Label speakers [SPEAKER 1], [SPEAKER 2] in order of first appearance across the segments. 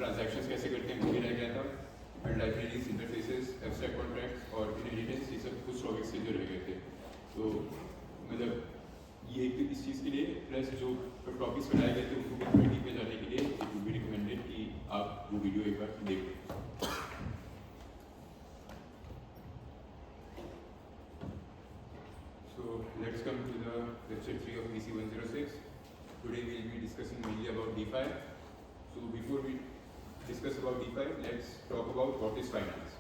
[SPEAKER 1] Transactions कैसे करते हैं वो भी रह गया था, and libraries, interfaces, abstract contracts और इनहेरिटेंस, ये सब कुछ टॉपिक्स थे जो रह गए थे। तो मतलब ये एक इस चीज़ के लिए, प्लस जो टॉपिक्स बनाए गए थे उनको क्वालिटी पे जाने के लिए इट वुड बी रिकमेंडेड कि आप वो वीडियो एक बार देखें। So let's come to the lecture 3 of VC 106. Today we will be discussing mainly about DeFi. So before we discuss about DeFi, let's talk about what is finance.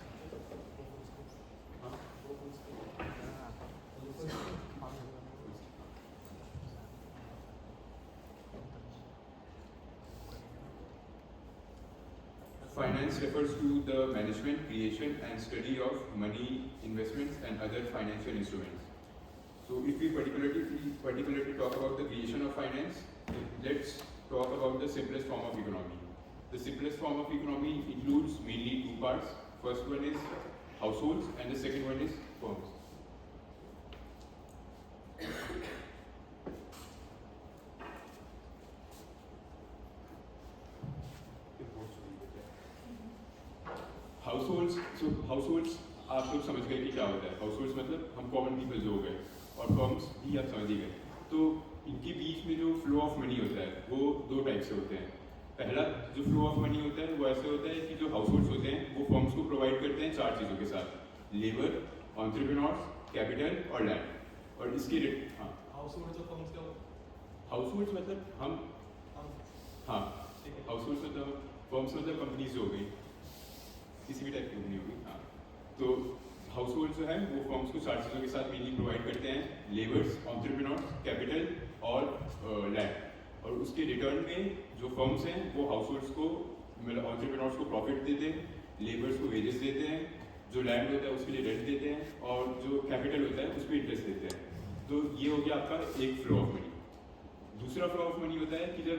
[SPEAKER 1] Finance refers to the management, creation and study of money, investments and other financial instruments. So if we particularly talk about the creation of finance, let's talk about the simplest form of economy. The simplest form of economy includes mainly two parts. First one is households and the second one is firms. Households आप लोग समझ गए कि क्या होता है। Households मतलब हम कॉमन पीपल जो हो गए, और फर्म्स भी आप समझ ही गए। तो इनके बीच में जो फ्लो ऑफ मनी होता है वो दो टाइप से होते हैं। पहला जो फ्लो ऑफ मनी होता है वो ऐसे होता है कि जो हाउसहोल्ड्स होते हैं वो फर्म्स को प्रोवाइड करते हैं चार चीज़ों के साथ: लेबर, एंटरप्रेन्योर्स, कैपिटल और लैंड। और इसके हाउसहोल्ड्स मतलब हम हाँ हाउसहोल्ड्स मतलब फर्म्स मतलब कंपनीज जो हो गई, किसी भी टाइप की कंपनी होगी। हाँ, तो हाउसहोल्ड जो है वो फर्म्स को चार चीज़ों के साथ मेनली प्रोवाइड करते हैं: लेबर्स, एंटरप्रेन्योर्स, कैपिटल और लैंड। और उसके रिटर्न में जो फर्म्स हैं वो हाउसहोल्ड्स को मतलब एंटरप्रेन्योर्स को प्रॉफिट देते हैं, लेबर्स को वेजेस देते हैं, जो लैंड होता है उसके लिए रेंट देते हैं, और जो कैपिटल होता है उस पर इंटरेस्ट देते हैं। तो ये हो गया आपका एक फ्लो ऑफ मनी। दूसरा फ्लो ऑफ मनी होता है कि जब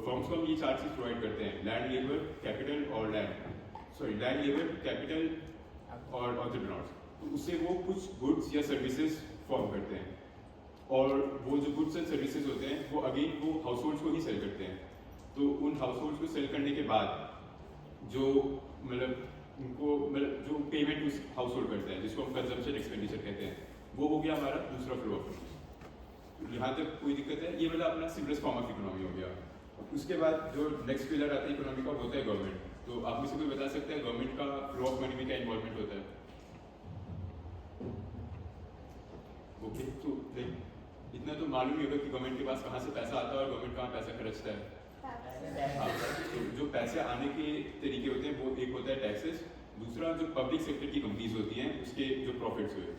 [SPEAKER 1] फर्म्स को हम ये चार चीज़ प्रोवाइड करते हैं: लैंड, लेबर, कैपिटल और लैंड, लेबर, कैपिटल और एंटरप्रेन्योर्स, तो उससे वो कुछ गुड्स या सर्विसेज फॉर्म करते हैं, और वो जो गुड्स एंड सर्विसेज होते हैं वो अगेन वो हाउसहोल्ड्स को ही सेल करते हैं। तो उन हाउसहोल्ड्स को सेल करने के बाद जो मतलब उनको मतलब जो पेमेंट उस हाउसहोल्ड करता है, जिसको हम कंजम्पशन एक्सपेंडिचर कहते हैं, वो हो गया हमारा दूसरा फ्लो ऑफ मनी। यहाँ तक कोई दिक्कत है? ये मतलब अपना सिंपलेस्ट फॉर्म ऑफ इकोनॉमी हो गया। उसके बाद जो नेक्स्ट पिलर आता है इकोनॉमी का, होता है गवर्नमेंट। तो आप में से कोई बता सकता है गवर्नमेंट का फ्लो ऑफ मनी में क्या इन्वॉल्वमेंट होता है? ओके, तो इतना तो मालूम ही होगा कि गवर्नमेंट के पास कहाँ से पैसा आता है और गवर्नमेंट कहाँ पैसा खर्चता है। हाँ, तो जो पैसे आने के तरीके होते हैं वो एक होता है टैक्सेस, दूसरा जो पब्लिक सेक्टर की कंपनीज होती हैं उसके जो प्रॉफिट्स हुए,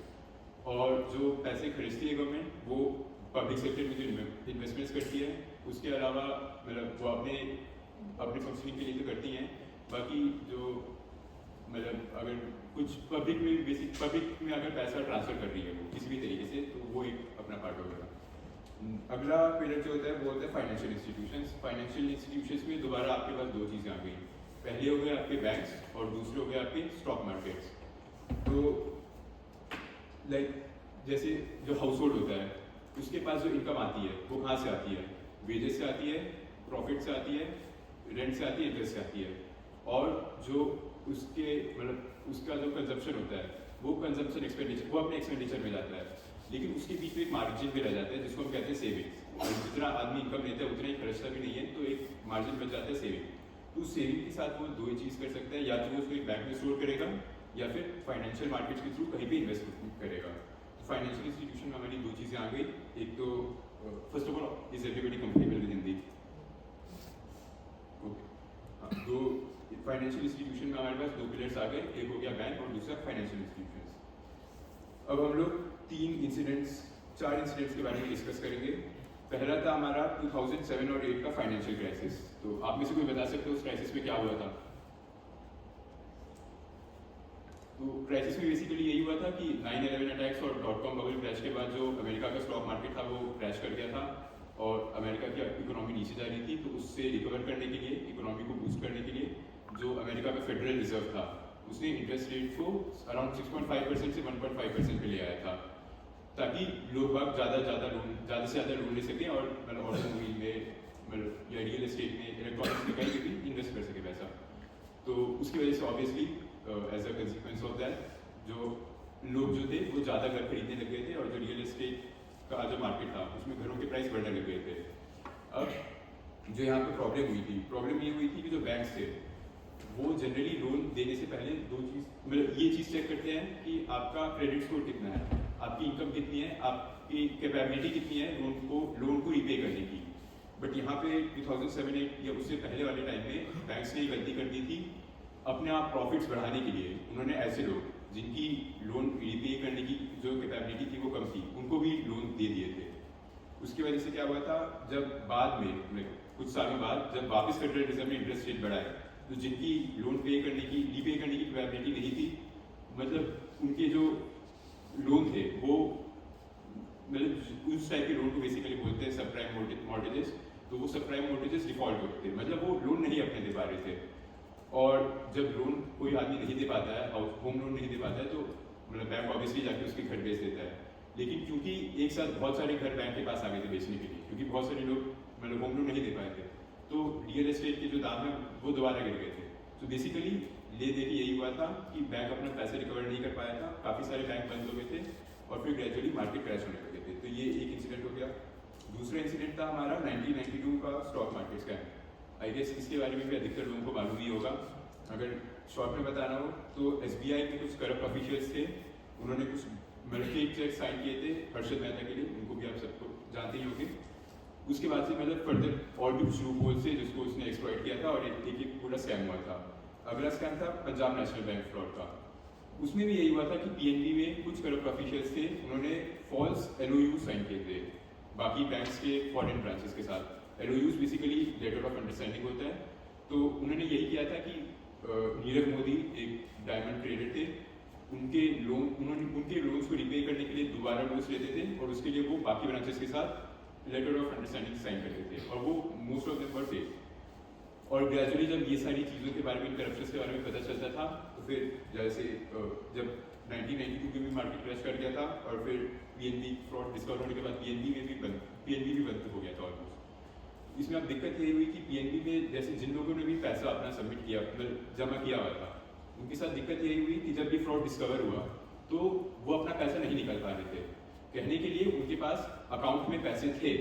[SPEAKER 1] और जो पैसे खर्चती है गवर्नमेंट वो पब्लिक सेक्टर में जो इन्वेस्टमेंट्स करती है, उसके अलावा मतलब वो अपने फंक्शनिंग के लिए तो करती हैं। बाकी जो मतलब अगर कुछ पब्लिक में अगर पैसा ट्रांसफर कर रही है वो किसी भी तरीके से, तो वो एक अपना पार्ट होगा। अगला पिलर जो होता है वो होता है फाइनेंशियल इंस्टीट्यूशंस। फाइनेंशियल इंस्टीट्यूशंस में दोबारा आपके पास दो चीज़ें आ गई। पहले हो गए आपके बैंक्स और दूसरे हो गए आपके स्टॉक मार्केट्स। तो लाइक जैसे जो हाउस होल्ड होता है उसके पास जो इनकम आती है वो कहाँ से आती है? वेजेस से आती है, प्रॉफिट से आती है, रेंट से आती है, इंटरेस्ट से आती है। और जो उसके मतलब उसका जो कंजप्शन होता है वो कंजप्शन एक्सपेंडिचर वो अपने एक्सपेंडिचर में जाता है, लेकिन उसके बीच में एक मार्जिन भी रह जाता है जिसको हम कहते हैं सेविंग्स। और जितना आदमी इनकम लेता है उतना ही खर्चता भी नहीं है, तो एक मार्जिन बच जाता है सेविंग। तो उस सेविंग के साथ वो दो ही चीज़ कर सकता है, या तो वो उसको एक बैंक में स्टोर करेगा या फिर फाइनेंशियल मार्केट्स के थ्रू कहीं भी इन्वेस्ट करेगा। फाइनेंशियल इंस्टीट्यूशन में हमारी दो चीज़ें आ गई। एक तो first of all is everybody comfortable with Hindi? Okay, दो फाइनेंशियल इंस्टीट्यूशन में हमारे पास दो पिलर्स आ गए, एक हो गया बैंक और दूसरा फाइनेंशियल इंस्टीट्यूशंस। अब हम लोग चार इंसिडेंट्स के बारे में डिस्कस करेंगे। पहला था हमारा 2007 और 8 का फाइनेंशियल क्राइसिस। तो आप में से कोई बता सकते हो उस क्राइसिस में क्या हुआ था? तो क्राइसिस में बेसिकली यही हुआ था कि 9/11 अटैक्स और .com बबल क्रैश के बाद जो अमेरिका का स्टॉक मार्केट था वो क्रैश कर गया था और अमेरिका की इकोनॉमी नीचे जा रही थी। तो उससे रिकवर करने के लिए, इकोनॉमी को बूस्ट करने के लिए जो अमेरिका का फेडरल रिजर्व था उसने इंटरेस्ट रेट को अराउंड 6.5% से 1.5% पे ले आया था, ताकि लोग बाग ज़्यादा से ज़्यादा लोन ले सकें और मतलब ऑटोमोबाइल में मतलब या रियल एस्टेट में, इलेक्ट्रॉनिक्स में कहीं भी इन्वेस्ट कर सके तो उसकी वजह से obviously as a consequence of that जो लोग जो थे वो ज़्यादा घर खरीदने लग गए थे और जो रियल एस्टेट का जो मार्केट था उसमें घरों के प्राइस बढ़ने लग गए थे। अब जो यहाँ पे प्रॉब्लम ये हुई थी कि जो बैंक्स थे वो जनरली लोन देने से पहले दो चीज़ मतलब ये चीज़ चेक करते हैं कि आपका क्रेडिट स्कोर कितना है, आपकी इनकम कितनी है, आपकी कैपेबिलिटी कितनी है लोन को रिपे करने की। बट यहाँ पे 2007-8 या उससे पहले वाले टाइम में बैंक्स ने गलती कर दी थी, अपने आप प्रॉफिट्स बढ़ाने के लिए उन्होंने ऐसे लोग जिनकी लोन रिपे करने की जो कैपेबिलिटी थी वो कम थी उनको भी लोन दे दिए थे। उसकी वजह से क्या हुआ था, जब बाद में कुछ सालों बाद जब वापस फेडरल रिजर्व ने इंटरेस्ट रेट बढ़ाए तो जिनकी लोन पे करने की रीपे करने की कैपेबिलिटी नहीं थी, मतलब उनके जो लोन थे वो मतलब उस टाइप के लोन को बेसिकली बोलते हैं सब प्राइम मॉर्गेजेस। तो वो सब प्राइम मॉर्गेजेस डिफॉल्ट होते थे, मतलब वो लोन नहीं अपने दे पा रहे थे। और जब लोन कोई आदमी नहीं दे पाता है, होम लोन नहीं दे पाता है, तो मतलब बैंक ऑब्वियसली जाके उसके घर बेच देता है। लेकिन क्योंकि एक साथ बहुत सारे घर बैंक के पास आ गए थे बेचने के लिए, क्योंकि बहुत सारे लोग मतलब होम लोन नहीं दे पाए थे, तो रियल एस्टेट के जो दाम है वो दोबारा गिर गए थे। तो बेसिकली ले दे के यही हुआ था कि बैंक अपना पैसे रिकवर नहीं कर पाया था, काफ़ी सारे बैंक बंद हो गए थे और फिर ग्रेजुअली मार्केट क्रैश होने लगे थे। तो ये एक इंसिडेंट हो गया। दूसरा इंसिडेंट था हमारा 1992 का stock market scam. I guess इसके बारे में भी अधिकतर लोगों को मालूम ही होगा। अगर शॉर्ट में बताना हो तो SBI में कुछ करप्ट ऑफिशियल्स थे, उन्होंने कुछ फेक चेक साइन किए थे हर्षद मेहता के लिए, उनको भी आप सबको जानते ही होंगे। उसके बाद से मतलब फर्दर और भी कुछ लूप होल से जिसको उसने एक्सप्लॉइट किया था और एक पूरा स्कैम हुआ था। अगला स्कैम था पंजाब नेशनल बैंक फ्रॉड का। उसमें भी यही हुआ था कि PNB में कुछ करप्ट ऑफिशियल्स थे, उन्होंने फॉल्स LOU साइन किए थे बाकी बैंक्स के फॉरेन ब्रांचेस के साथ। LOUs basically letter of understanding होता है। तो उन्होंने यही किया था कि नीरव मोदी एक डायमंड ट्रेडर थे, उनके लोन्स को रिपे करने के लिए दोबारा लोन्स लेते थे और उसके लिए वो बाकी ब्रांचेस के साथ लेटर ऑफ अंडरस्टैंडिंग साइन करते थे और वो most of them were fake. और ग्रेजुअली जब ये सारी चीज़ों के बारे में, करप्शन के बारे में पता चलता था, तो फिर जैसे जब 1992 में भी मार्केट क्रैश कर गया था और फिर PNB फ्रॉड डिस्कवर होने के बाद PNB भी बंद हो गया था ऑलमोस्ट। इसमें अब दिक्कत ये हुई कि PNB में जैसे जिन लोगों ने भी पैसा अपना सबमिट किया, मतलब जमा किया हुआ था, उनके साथ दिक्कत यही हुई कि जब ये फ्रॉड डिस्कवर हुआ तो वो अपना पैसा नहीं निकाल पा रहे थे। कहने के लिए उनके पास अकाउंट में पैसे थे,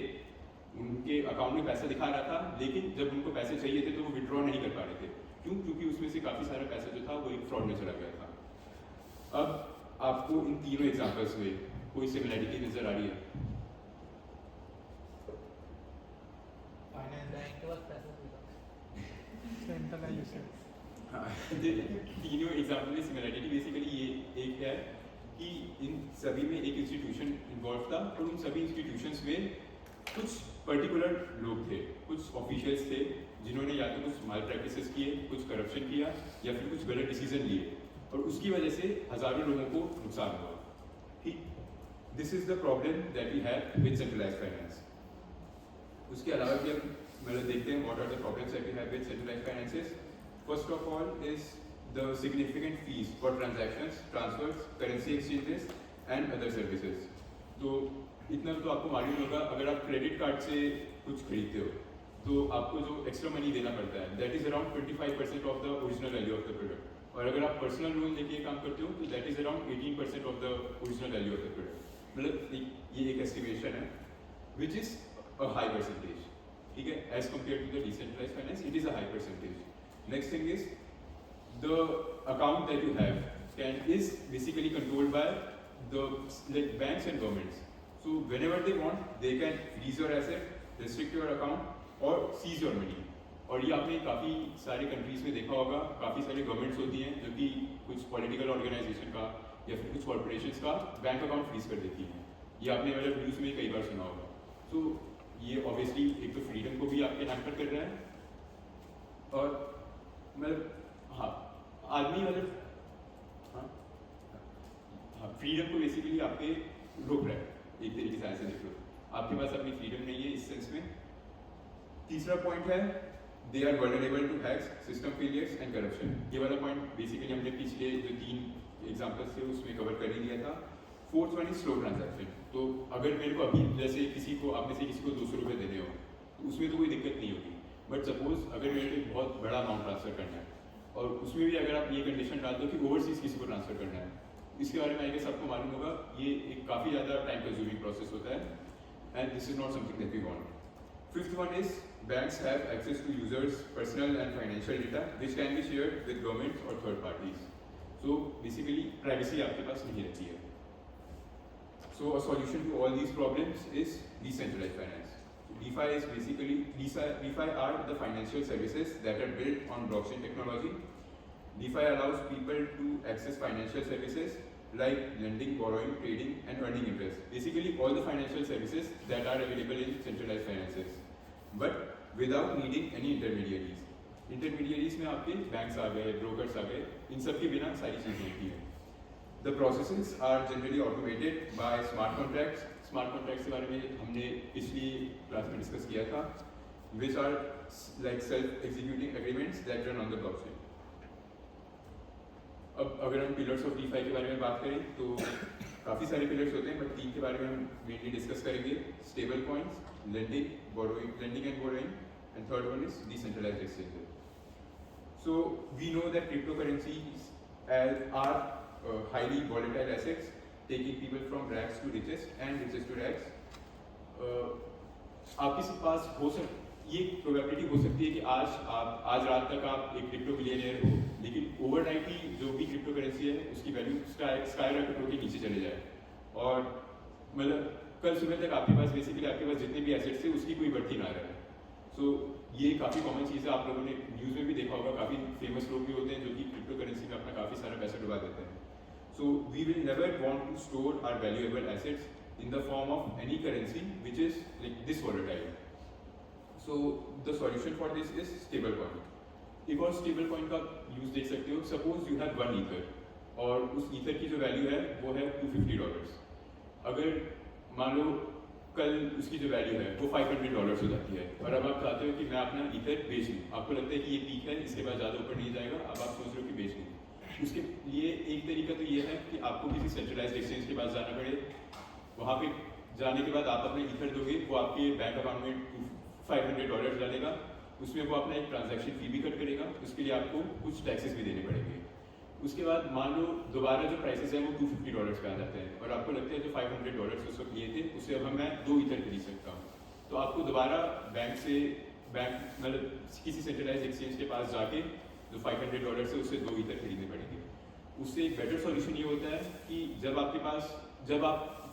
[SPEAKER 1] उनके अकाउंट में पैसा दिखा रहा था, लेकिन जब उनको पैसे चाहिए थे तो वो विड्रॉ नहीं कर पा रहे थे। क्यों? क्योंकि उसमें से काफ़ी सारा पैसा जो था वो एक फ्रॉड में चला गया था। अब आपको इन तीनों एग्जाम्पल्स में कोई सिमिलरिटी नजर आ रही है? तीनों एग्जाम्पल में सिमिलरिटी बेसिकली ये एक है कि इन सभी में एक इंस्टीट्यूशन इन्वॉल्व था और उन सभी इंस्टीट्यूशंस में कुछ पर्टिकुलर लोग थे, कुछ ऑफिशियल्स थे जिन्होंने या तो कुछ माल प्रैक्टिसेस किए, कुछ करप्शन किया या फिर कुछ गलत डिसीजन लिए और उसकी वजह से हजारों लोगों को नुकसान हुआ। ठीक, this is the problem that we have with centralised finance. उसके अलावा भी हम मतलब देखते हैं what are the problems that we have with centralised finances. First of all is the significant fees for transactions, transfers, currency exchanges and other services. तो इतना तो आपको मालूम होगा, अगर आप क्रेडिट कार्ड से कुछ खरीदते हो तो आपको जो एक्स्ट्रा मनी देना पड़ता है that is around 25% of the original value of the product, और अगर आप पर्सनल लोन लेके काम करते हो तो that is around 18% of the original value of the product. मतलब ये एक एस्टिमेशन है which is a high percentage. ठीक है, as compare to the decentralised finance it is a high percentage. Next thing is the account that you have is basically controlled by the banks and governments. So whenever they want, they can freeze your asset, restrict your account or seize your money. और ये आपने काफ़ी सारे countries में देखा होगा, काफ़ी सारी गवर्नमेंट्स होती हैं जो कि कुछ पॉलिटिकल ऑर्गेनाइजेशन का या फिर कुछ कॉर्पोरेशंस का बैंक अकाउंट फ्रीज कर देती हैं। ये आपने मतलब न्यूज़ में कई बार सुना होगा। तो ये ऑब्वियसली एक तो फ्रीडम को भी आपके हैम्पर कर रहा है और मतलब हाँ आदमी मतलब हाँ फ्रीडम को बेसिकली आपके रोक रहा है एक तरीके से। ऐसे देख लो, आपके पास अपनी फ्रीडम नहीं है इस सेंस में। तीसरा पॉइंट है they are vulnerable to hacks, system failures and corruption. ये वाला पॉइंट बेसिकली हमने पिछले जो 3 एग्जांपल्स थे उसमें कवर कर ही दिया था। Fourth one is slow transaction. तो अगर मेरे को अभी जैसे किसी को आप में से किसी को 200 रुपये देने हो तो उसमें तो कोई दिक्कत नहीं होगी, बट सपोज अगर मेरे को एक बहुत बड़ा अमाउंट ट्रांसफर करना है और उसमें भी अगर आप ये कंडीशन डाल दो कि ओवरसीज किसी को ट्रांसफर करना है, इसके बारे में आई गेस आपको मालूम होगा, ये एक काफ़ी ज़्यादा टाइम कंज्यूमिंग प्रोसेस होता है, and this is not something that we want. Fifth one is banks have access to users' personal and financial data which can be shared with governments or third parties. So basically privacy आपके पास नहीं रहती है. So a solution to all these problems is decentralized finance. So DeFi is basically DeFi are the financial services that are built on blockchain technology. DeFi allows people to access financial services like lending, borrowing, trading, and earning interest. Basically, all the financial services that are available in centralized finances, but without needing any intermediaries. Intermediaries में आपके banks आ गए, brokers आ गए, इन सब के बिना सारी चीजें होती हैं. The processes are generally automated by smart contracts. Smart contracts के बारे में हमने पिछली क्लास में डिस्कस किया था, which are like self-executing agreements that run on the blockchain. अब अगर हम पिलर्स ऑफ DeFi के बारे में बात करें तो काफ़ी सारे पिलर्स होते हैं, बट 3 के बारे में हम मेनली डिस्कस करेंगे. Stable coins, lending and borrowing, and third one is decentralised exchanges. So we know that crypto currencies are highly volatile assets, taking people from rags to richest and richest to rags. आपके पास ये probability हो सकती है कि आज रात तक आप एक क्रिप्टो मिलियनियर हो, लेकिन ओवरनाइट ही जो भी क्रिप्टो करेंसी है उसकी वैल्यू स्काईरॉकेट होकर नीचे चले जाए, और मतलब कल सुबह तक आपके पास जितने भी एसेट्स थे उसकी कोई बढ़ती ना रहे. सो ये काफ़ी कॉमन चीज़ है, आप लोगों ने न्यूज़ में भी देखा होगा. काफ़ी फेमस लोग भी होते हैं जो कि क्रिप्टो करेंसी में अपना काफ़ी सारा पैसा डुबा देते हैं. So we will never want to store our valuable assets in the form of any currency which is like this volatile. So the solution for this is stable coin. एक और स्टेबल कॉइन का use देख सकते हो. Suppose you have 1 ether और उस ether की जो वैल्यू है वो है $250. अगर मान लो कल उसकी जो वैल्यू है वो $500 हो जाती है, और अब आप चाहते हो कि मैं अपना ईथर बेच लूँ, आपको लगता है कि ये पीक है, इसके बाद ज़्यादा ऊपर नहीं जाएगा, अब आप सोच रहे हो कि बेच लूँ. उसके लिए एक तरीका तो ये है कि आपको किसी सेंट्रलाइज्ड एक्सचेंज के पास जाना पड़े. वहाँ पे जाने के बाद आप अपने ईथर दोगे, वो आपके बैंक अकाउंट में $500 डालेगा, उसमें वो अपना एक ट्रांजैक्शन फी भी कट करेगा, उसके लिए आपको कुछ टैक्सेस भी देने पड़ेंगे. उसके बाद मान लो दोबारा जो प्राइसेस हैं वो $250 पे आ जाते हैं, और आपको लगता है जो $500 उस वक्त लिए थे उससे अब मैं 2 ईथर खरीद सकता हूँ. तो आपको दोबारा बैंक मतलब किसी सेंट्रलाइज्ड एक्सचेंज के पास जाके जो $500 है उससे 2 ईथर खरीदने पड़ेंगे. उससे एक बेटर सॉल्यूशन ये होता है कि जब आप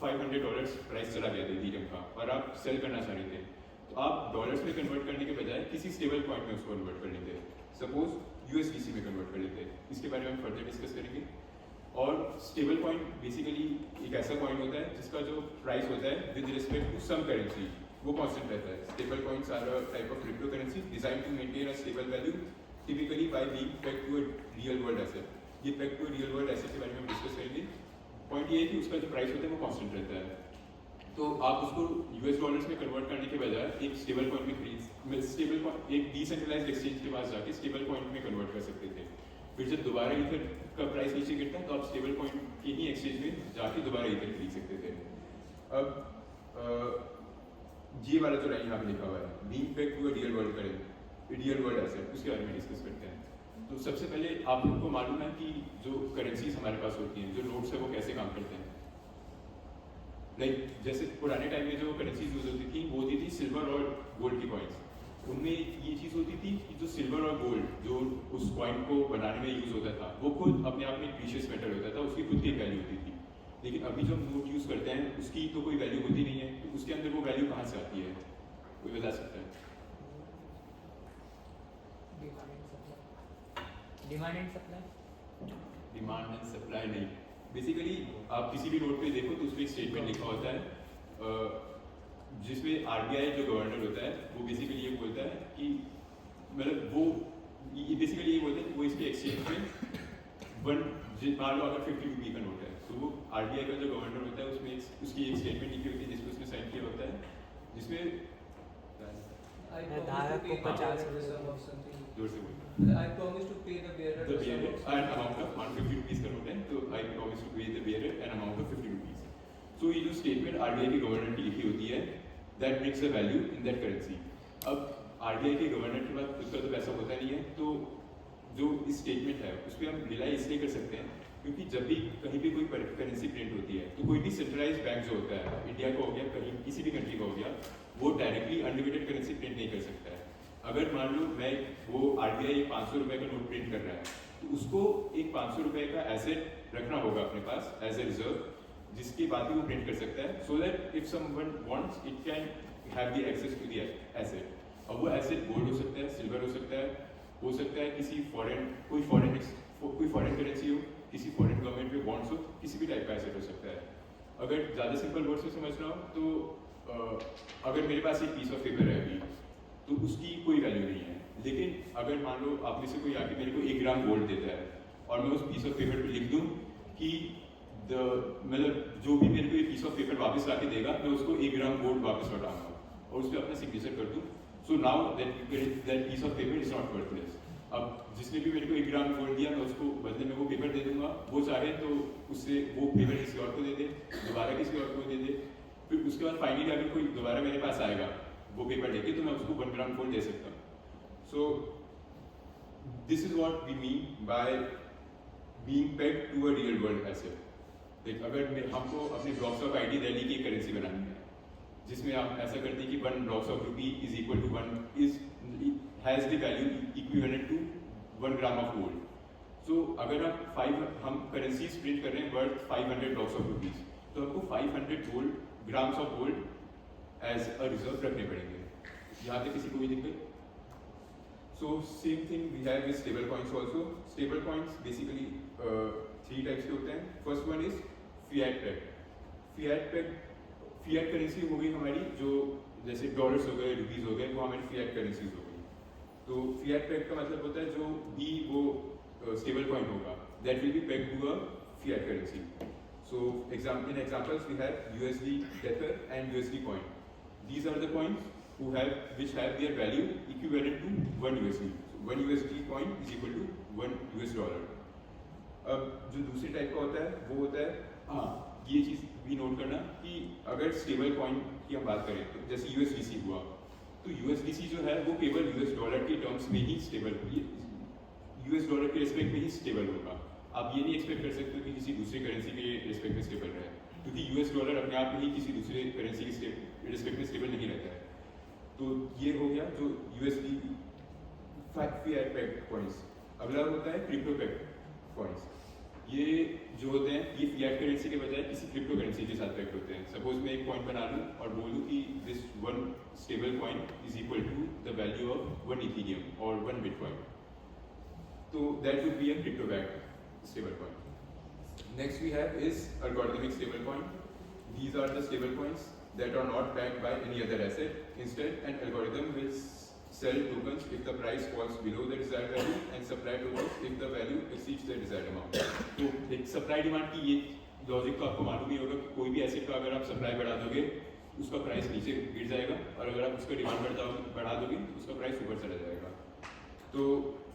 [SPEAKER 1] $500 प्राइस चला गया था इथेरियम का और आप सेल करना चाह रहे थे, तो आप डॉलर्स में कन्वर्ट करने के बजाय किसी स्टेबल कॉइन में उसको कन्वर्ट कर लेते. सपोज USDC में कन्वर्ट कर लेते. इसके बारे में हम फर्दर डिस्कस करेंगे. और स्टेबल कॉइन बेसिकली एक ऐसा कॉइन होता है जिसका जो प्राइस होता है with respect to some currency वो कांस्टेंट रहता है. Stable coins are a type of crypto currency designed to maintain a stable value typically by being pegged to a real world asset. ये pegged to real world asset के बारे में हम discuss करेंगे. Point ये है कि उसका जो प्राइस होता है वो कांस्टेंट रहता है. तो आप उसको $US में कन्वर्ट करने के बजाय एक स्टेबल कॉइन में एक डिसेंट्रलाइज्ड एक्सचेंज के पास जाके स्टेबल कॉइन में कन्वर्ट कर सकते थे. फिर जब दोबारा ईथर का प्राइस नीचे गिरता है तो आप स्टेबल कॉइन के ही एक्सचेंज में जाके दोबारा ईथर खरीद सकते थे. अब ये वाला जो लाइन यहाँ पे लिखा हुआ है being pegged to a real world asset, उसके बारे में डिस्कस करते हैं. तो सबसे पहले आप लोगों को मालूम है कि जो करेंसीज हमारे पास होती हैं, जो नोट्स है वो कैसे काम करते हैं. जैसे पुराने टाइम में जो करेंसीज यूज होती थी वो होती थी सिल्वर और गोल्ड की कॉइन्स. उनमें ये चीज़ होती थी कि जो सिल्वर और गोल्ड जो उस कॉइन को बनाने में यूज होता था वो खुद अपने आप में एक प्रीशियस मेटल होता था, उसकी खुद की एक वैल्यू होती थी. लेकिन अभी जो हम नोट यूज करते हैं उसकी तो कोई वैल्यू होती नहीं है, तो उसके अंदर वो वैल्यू कहाँ से आती है, कोई बता सकता है? डिमांड एंड सप्लाई नहीं. बेसिकली आप किसी भी नोट पे देखो तो उसमें एक स्टेटमेंट लिखा होता है जिसमें RBI जो गवर्नर होता है वो बेसिकली ये बोलता है कि मतलब वो बेसिकली ये बोलता है कि वो इसके एक्सचेंज में मान लो अगर 50 रुपये का नोट है तो वो RBI का जो गवर्नर होता है उसमें उसकी एक स्टेटमेंट लिखी होती है जिसमें उसने साइन किया होता है, जिसमें
[SPEAKER 2] धारक को 50
[SPEAKER 1] जोर से बोल
[SPEAKER 2] I promise to pay the bearer
[SPEAKER 1] an amount of 150 rupees का नोट है, तो I promise to pay the bearer an amount of 50 rupees. So ये जो स्टेटमेंट RBI के गवर्नर की लिखी होती है that makes a value in that currency. अब RBI के गवर्नर के पास उसका तो पैसा होता नहीं है, तो जो इस स्टेटमेंट है उस पर हम रिलाई इसलिए कर सकते हैं क्योंकि जब भी कहीं भी कोई करेंसी प्रिंट होती है तो कोई भी सेंट्रलाइज बैंक जो होता है, इंडिया का हो गया, कहीं किसी भी कंट्री का हो गया, वो डायरेक्टली अनलिमिटेड करेंसी प्रिंट नहीं कर सकता है। अगर मान लो मैं वो RBI 500 रुपये का नोट प्रिंट कर रहा है तो उसको एक 500 रुपये का एसेट रखना होगा अपने पास एज ए रिजर्व, जिसके बाद ही वो प्रिंट कर सकता है, so that if someone wants it can have the access to the asset. अब वो एसेट गोल्ड हो सकता है, सिल्वर हो सकता है किसी कोई फॉरेन करेंसी हो, किसी फॉरेन गवर्नमेंट में बॉन्ड्स हो, किसी भी टाइप का एसेट हो सकता है। अगर ज़्यादा सिंपल वर्ड से समझना हो तो अगर मेरे पास एक पीस ऑफ पेपर है अभी तो उसकी कोई वैल्यू नहीं है, लेकिन अगर मान लो आप में से कोई आके मेरे को 1 ग्राम गोल्ड देता है और मैं उस पीस ऑफ पेपर पे लिख दूँ कि मतलब जो भी मेरे को ये पीस ऑफ पेपर वापस ला के देगा मैं उसको 1 ग्राम गोल्ड वापस लौटाऊंगा और उस पर अपना सिग्नेचर कर दूँ, so now that piece of paper is not worthless. अब जिसने भी मेरे को 1 ग्राम गोल्ड दिया मैं उसको बदले में वो पेपर दे दूंगा, वो चाहे तो उससे वो पेपर किसी और को दे दे, दोबारा किसी और को दे दे, फिर उसके बाद फाइनली अगर कोई दोबारा मेरे पास आएगा वो पेपर लेके तो मैं उसको 1 ग्राम गोल्ड दे सकता हूँ। So this is what we mean by being pegged to a real world asset. देख अगर हमको अपने ब्लॉक्स ऑफ ID दिल्ली की करेंसी बनानी है जिसमें आप ऐसा करते हैं कि 1 blocks of rupee is equal to 1 is has the value equivalent to 1 gram of gold. So अगर हम करेंसीज प्रिंट कर रहे हैं वर्थ 500 ब्लॉक्स ऑफ रुपीज तो हमको 500 grams of gold as a reserve रखने पड़ेंगे। यहाँ तक किसी को भी दिक्कत? So same thing we have with stable coins also. Stable coins basically 3 types के होते हैं। First one is fiat peg. Fiat currency हो गई हमारी, जो जैसे डॉलर्स हो गए, रुपीज हो गए, वो हमारी फिएट करेंसीज हो गई। तो फिएट पेग का मतलब होता है जो भी वो स्टेबल कॉइन होगा that will be pegged to a fiat currency. So in examples we have USD Tether and USD coin. These are the coins which have their value equivalent to 1 USD. So 1 USD coin is equal to 1 US dollar. अब जो दूसरी type का होता है वो होता है ये चीज़ भी नोट करना कि अगर स्टेबल कॉइन की हम बात करें तो जैसे USDC हुआ तो USDC जो है वो केवल US डॉलर के टर्म्स में ही स्टेबल, US डॉलर के रिस्पेक्ट में ही स्टेबल होगा। आप ये नहीं एक्सपेक्ट कर सकते कि किसी दूसरी करेंसी के रिस्पेक्ट में स्टेबल रहे, क्योंकि US डॉलर अपने आप में ही किसी दूसरे करेंसी के रिस्पेक्ट में स्टेबल नहीं रहता है। तो ये हो गया जो USD फिएट पेग्ड कॉइंस। अगला होता है क्रिप्टो पेग्ड कॉइंस। ये जो होते हैं ये फिएट करेंसी के बजाय किसी क्रिप्टो करेंसी के साथ पेग्ड होते हैं। सपोज मैं एक कॉइन बना लूँ और बोलूँ कि this 1 stable coin is equal to the value of 1 ethereum और 1 बिटकॉइन, तो that would be a crypto backed stable coin. Next we have is algorithmic stable coin. These are the stable coins that are not backed by any other asset. Instead, an algorithm will sell tokens if the price falls below the desired value and supply tokens if the value exceeds the desired amount. तो एक supply demand की ये logic तो आपको मालूम ही होगा कि कोई भी एसेट का अगर आप सप्लाई बढ़ा दोगे उसका प्राइस नीचे गिर जाएगा और अगर आप उसका डिमांड बढ़ा दोगे तो उसका प्राइस ऊपर चला जाएगा। तो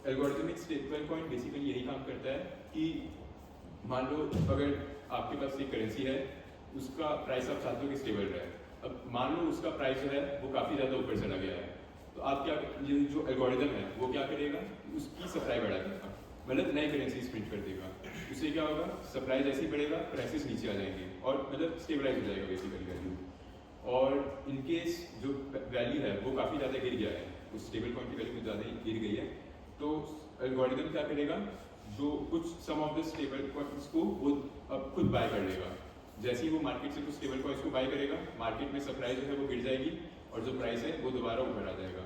[SPEAKER 1] एल्गोरिथमिक स्टेबल कॉइन बेसिकली यही काम करता है कि मान लो अगर आपके पास एक करेंसी है उसका प्राइस आप चाहते हो कि स्टेबल रहे, अब मान लो उसका प्राइस जो है वो काफ़ी ज़्यादा ऊपर चला गया है, तो आप क्या ये जो एल्गोरिथम है वो क्या करेगा उसकी सप्लाई बढ़ा देगा, मतलब नई करेंसी प्रिंट कर देगा। उससे क्या होगा सप्लाई जैसे ही बढ़ेगा प्राइसेस नीचे आ जाएंगे और मतलब स्टेबलाइज हो जाएगा बेसिकली वैल्यू। और इनकेस जो वैल्यू है वो काफ़ी ज़्यादा गिर गया है, उस स्टेबल कॉइन की वैल्यू कुछ ज़्यादा गिर गई है, तो एल्गोरिथम क्या करेगा जो कुछ सम ऑफ द स्टेबल कॉइंस को वो अब खुद बाय कर लेगा। जैसे ही वो मार्केट से कुछ स्टेबल कॉइंस को बाय करेगा मार्केट में सप्लाई जो है वो गिर जाएगी और जो प्राइस है वो दोबारा ऊपर आ जाएगा।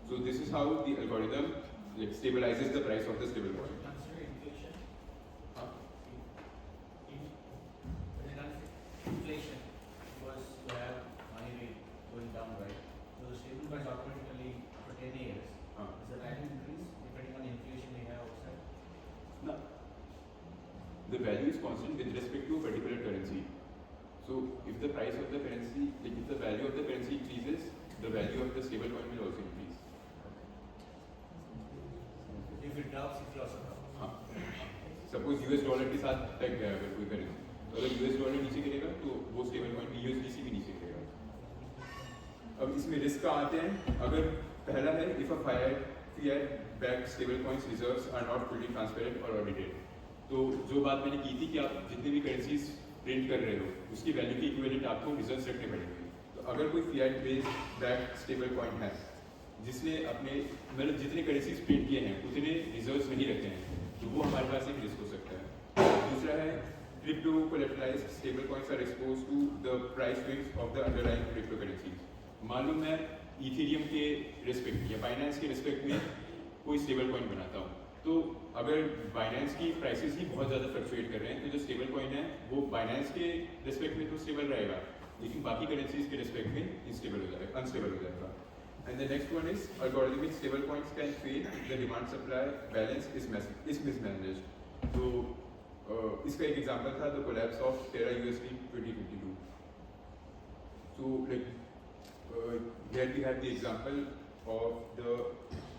[SPEAKER 1] सो this is how the algorithm like stabilizes the price of the stable coin.
[SPEAKER 3] Inflation, because you have money rate going down, right? So the stable coins automatically for 10 years, is the value increase depending on the inflation we have outside?
[SPEAKER 1] No. The value is constant with respect to a particular currency. So if the price of the currency, like if the value of the currency increases, the value of the stable coin will also increase.
[SPEAKER 3] If it drops, it will also drop.
[SPEAKER 1] हाँ, suppose US dollar के साथ tag गया अगर कोई currency, तो अगर US dollar नीचे गिरेगा तो वो स्टेबल कॉइन भी USDC भी नीचे गिरेगा। अब इसमें रिस्क आते हैं, अगर पहला है if a fiat backed stablecoins reserves are not fully transparent or audited. तो जो बात मैंने की थी कि आप जितने भी करेंसीज प्रिंट कर रहे हो उसकी वैल्यू के इक्विवेलेंट आपको रिजर्व्स रखने पड़ेंगे। तो अगर कोई fiat based backed stable coin है जिसने अपने मतलब जितने करेंसीज प्रिंट किए हैं उतने रिजर्व्स नहीं रखे हैं तो वो हमारे पास एक रिस्क हो सकता है। दूसरा है crypto collateralized stable coins are exposed to the price swings of the underlying cryptocurrencies। मान लो मैं इथेरियम के रिस्पेक्ट या बाइनेंस के रिस्पेक्ट में कोई स्टेबल कॉइन बनाता हूँ तो अगर बाइनेंस की प्राइसेस ही बहुत ज़्यादा फ्लक्चुएट कर रहे हैं तो जो स्टेबल कॉइन है वो बाइनेंस के रिस्पेक्ट में तो स्टेबल रहेगा लेकिन बाकी करेंसीज के रिस्पेक्ट में अनस्टेबल हो जाएगा। And the next one is algorithmic stable coins can fail if the demand supply balance is mismanaged। तो इसका एक एग्जांपल था the collapse of Terra USD 2052। So like here we have the example of the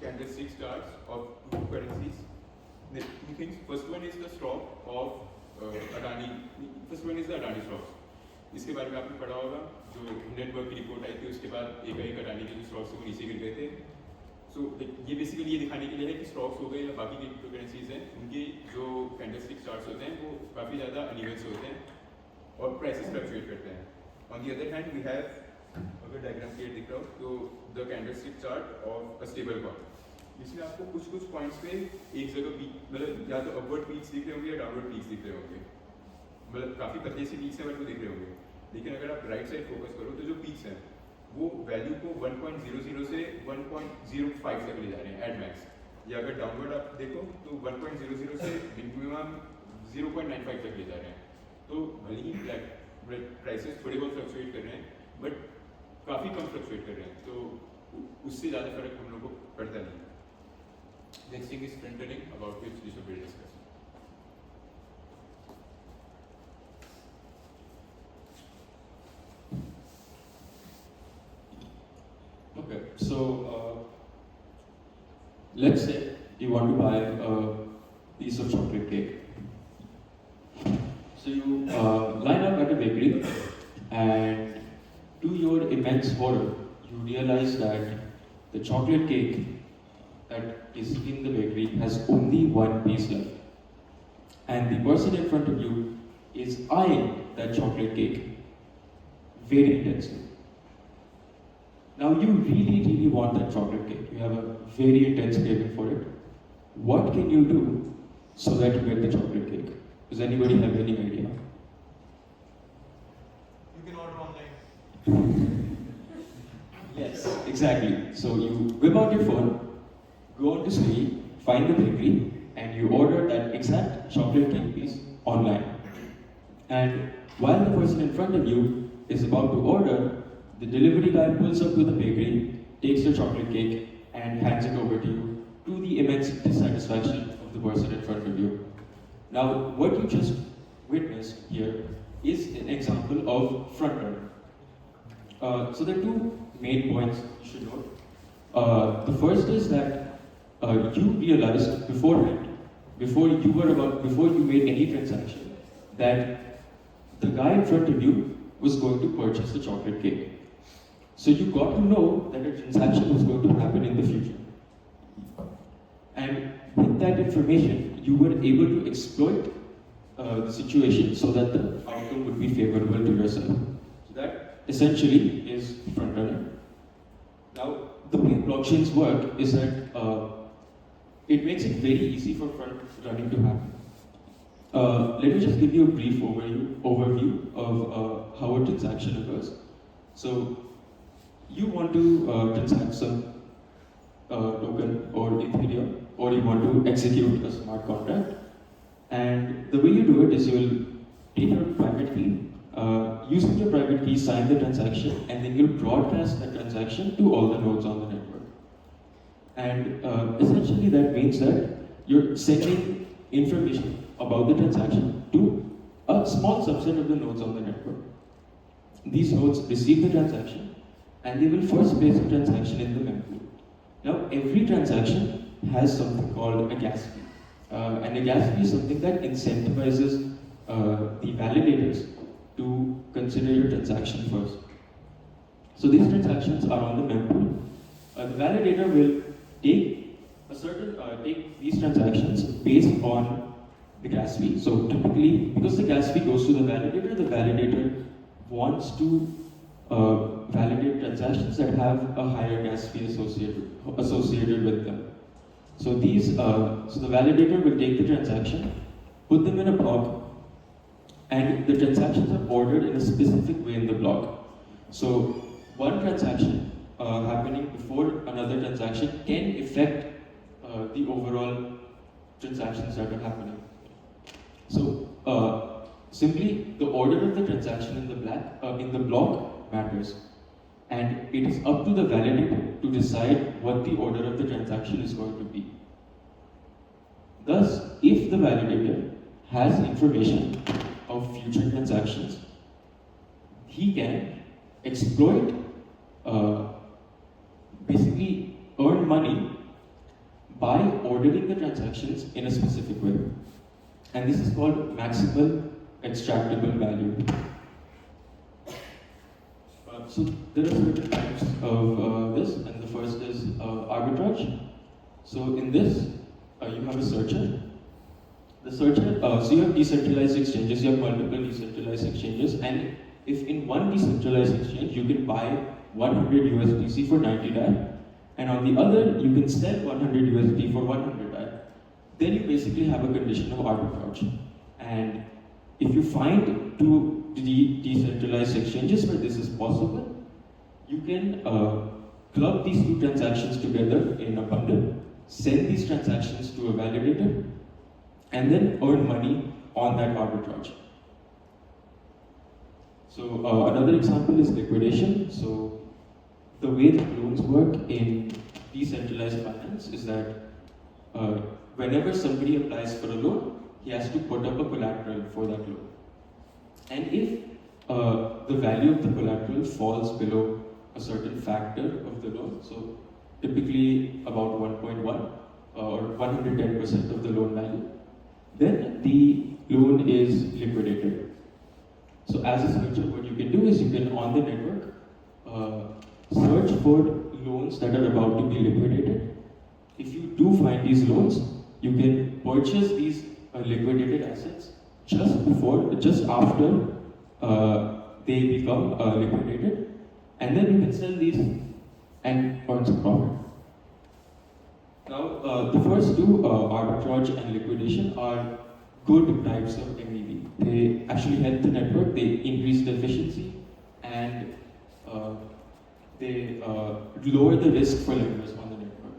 [SPEAKER 1] candlestick charts of two currencies। The two things, first one is the stock of Adani, first one is the Adani stocks। इसके बारे में आपने पढ़ा होगा जो network की report आई थी उसके बाद एक अडानी के जो स्टॉक्स वो नीचे गिर गए थे। सो ये बेसिकली ये दिखाने के लिए है कि स्टॉक्स हो गए या बाकी की क्रिप्टो करेंसीज हैं उनके जो कैंडलस्टिक चार्ट्स होते हैं वो काफ़ी ज़्यादा अनइवन होते हैं और प्राइसेस फ्लक्चुएट करते हैं। On the other hand we have अगर डायग्राम क्लियर दिख रहा हो तो the candlestick chart of a stable coin इसमें आपको कुछ पॉइंट्स पे एक जगह पीक मतलब या तो अपवर्ड पीक्स दिख रहे होंगे या डाउनवर्ड पीक्स दिख रहे होंगे मतलब काफ़ी पतले से पीक्स हैं बट वो दिख रहे होंगे। लेकिन अगर आप राइट साइड फोकस करो तो जो पीक्स हैं वो वैल्यू को 1.00 से 1.05 तक ले जा रहे हैं एट मैक्स या अगर डाउनवर्ड आप देखो तो 1.00 से मिनिमम 0.95 तक ले जा रहे हैं। तो भले ही प्राइसेस थोड़े बहुत फ्लक्चुएट कर रहे हैं बट काफ़ी कम फ्लक्चुएट कर रहे हैं तो उससे ज़्यादा फर्क हम लोग को पड़ता नहीं। Next thing is front running about which we should be discuss.
[SPEAKER 4] Okay, so let's say you want to buy a piece of chocolate cake. So you line up at a bakery, and to your immense horror, you realize that the chocolate cake that is in the bakery has only one piece left, and the person in front of you is eyeing that chocolate cake very intensely. Now you really want that chocolate cake. You have a very intense craving for it. What can you do so that you get the chocolate cake? Does anybody have any idea?
[SPEAKER 2] You can order online.
[SPEAKER 4] Yes, exactly. So you whip out your phone, go on to Swiggy, find the bakery, and you order that exact chocolate cake piece online. And while the person in front of you is about to order, the delivery guy pulls up to the bakery, takes your chocolate cake, and hands it over to you, to the immense dissatisfaction of the person in front of you. Now, what you just witnessed here is an example of front running. So there are two main points you should note. The first is that you realized beforehand, before you made any transaction, that the guy in front of you was going to purchase the chocolate cake. So you got to know that a transaction was going to happen in the future. And with that information, you were able to exploit the situation so that the outcome would be favorable to yourself. So that essentially is front running. Now, the way blockchains work is that it makes it very easy for front running to happen. Let me just give you a brief overview of how a transaction occurs. So, you want to transact some token or Ethereum, or you want to execute a smart contract, and the way you do it is you will take your private key, using your private key, sign the transaction, and then you'll broadcast that transaction to all the nodes on the network. And essentially that means that you're sending information about the transaction to a small subset of the nodes on the network. These nodes receive the transaction, and they will first place the transaction in the mempool. Now, every transaction has something called a gas fee. And a gas fee is something that incentivizes the validators to consider your transaction first. So these transactions are on the mempool. The validator will take take these transactions based on the gas fee. So typically, because the gas fee goes to the validator wants to validate transactions that have a higher gas fee associated with them. So the validator will take the transaction, put them in a block, and the transactions are ordered in a specific way in the block. So one transaction happening before another transaction can affect the overall transactions that are happening. So simply the order of the transaction in the block matters, and it is up to the validator to decide what the order of the transaction is going to be. Thus, if the validator has information of future transactions, he can exploit, basically earn money by ordering the transactions in a specific way. And this is called maximal extractable value. So there are certain types of this, and the first is arbitrage. So in this, you have a searcher. The searcher, so you have decentralized exchanges, you have multiple decentralized exchanges, and if in one decentralized exchange you can buy 100 USDC for 90 DAI, and on the other you can sell 100 USD for 100 DAI, then you basically have a condition of arbitrage. And if you find two decentralized exchanges where this is possible, you can club these two transactions together in a bundle, send these transactions to a validator, and then earn money on that arbitrage. So another example is liquidation. So the way that loans work in decentralized finance is that whenever somebody applies for a loan, he has to put up a collateral for that loan. And if the value of the collateral falls below a certain factor of the loan, so typically about 1.1 or 110% of the loan value, then the loan is liquidated. So as a searcher, what you can do is you can, on the network, search for loans that are about to be liquidated. If you do find these loans, you can purchase these liquidated assets just after they become liquidated, and then you can sell these and earn some profit. Now, the first two, arbitrage and liquidation, are good types of MEV. They actually help the network, they increase the efficiency, and they lower the risk for lenders on the network.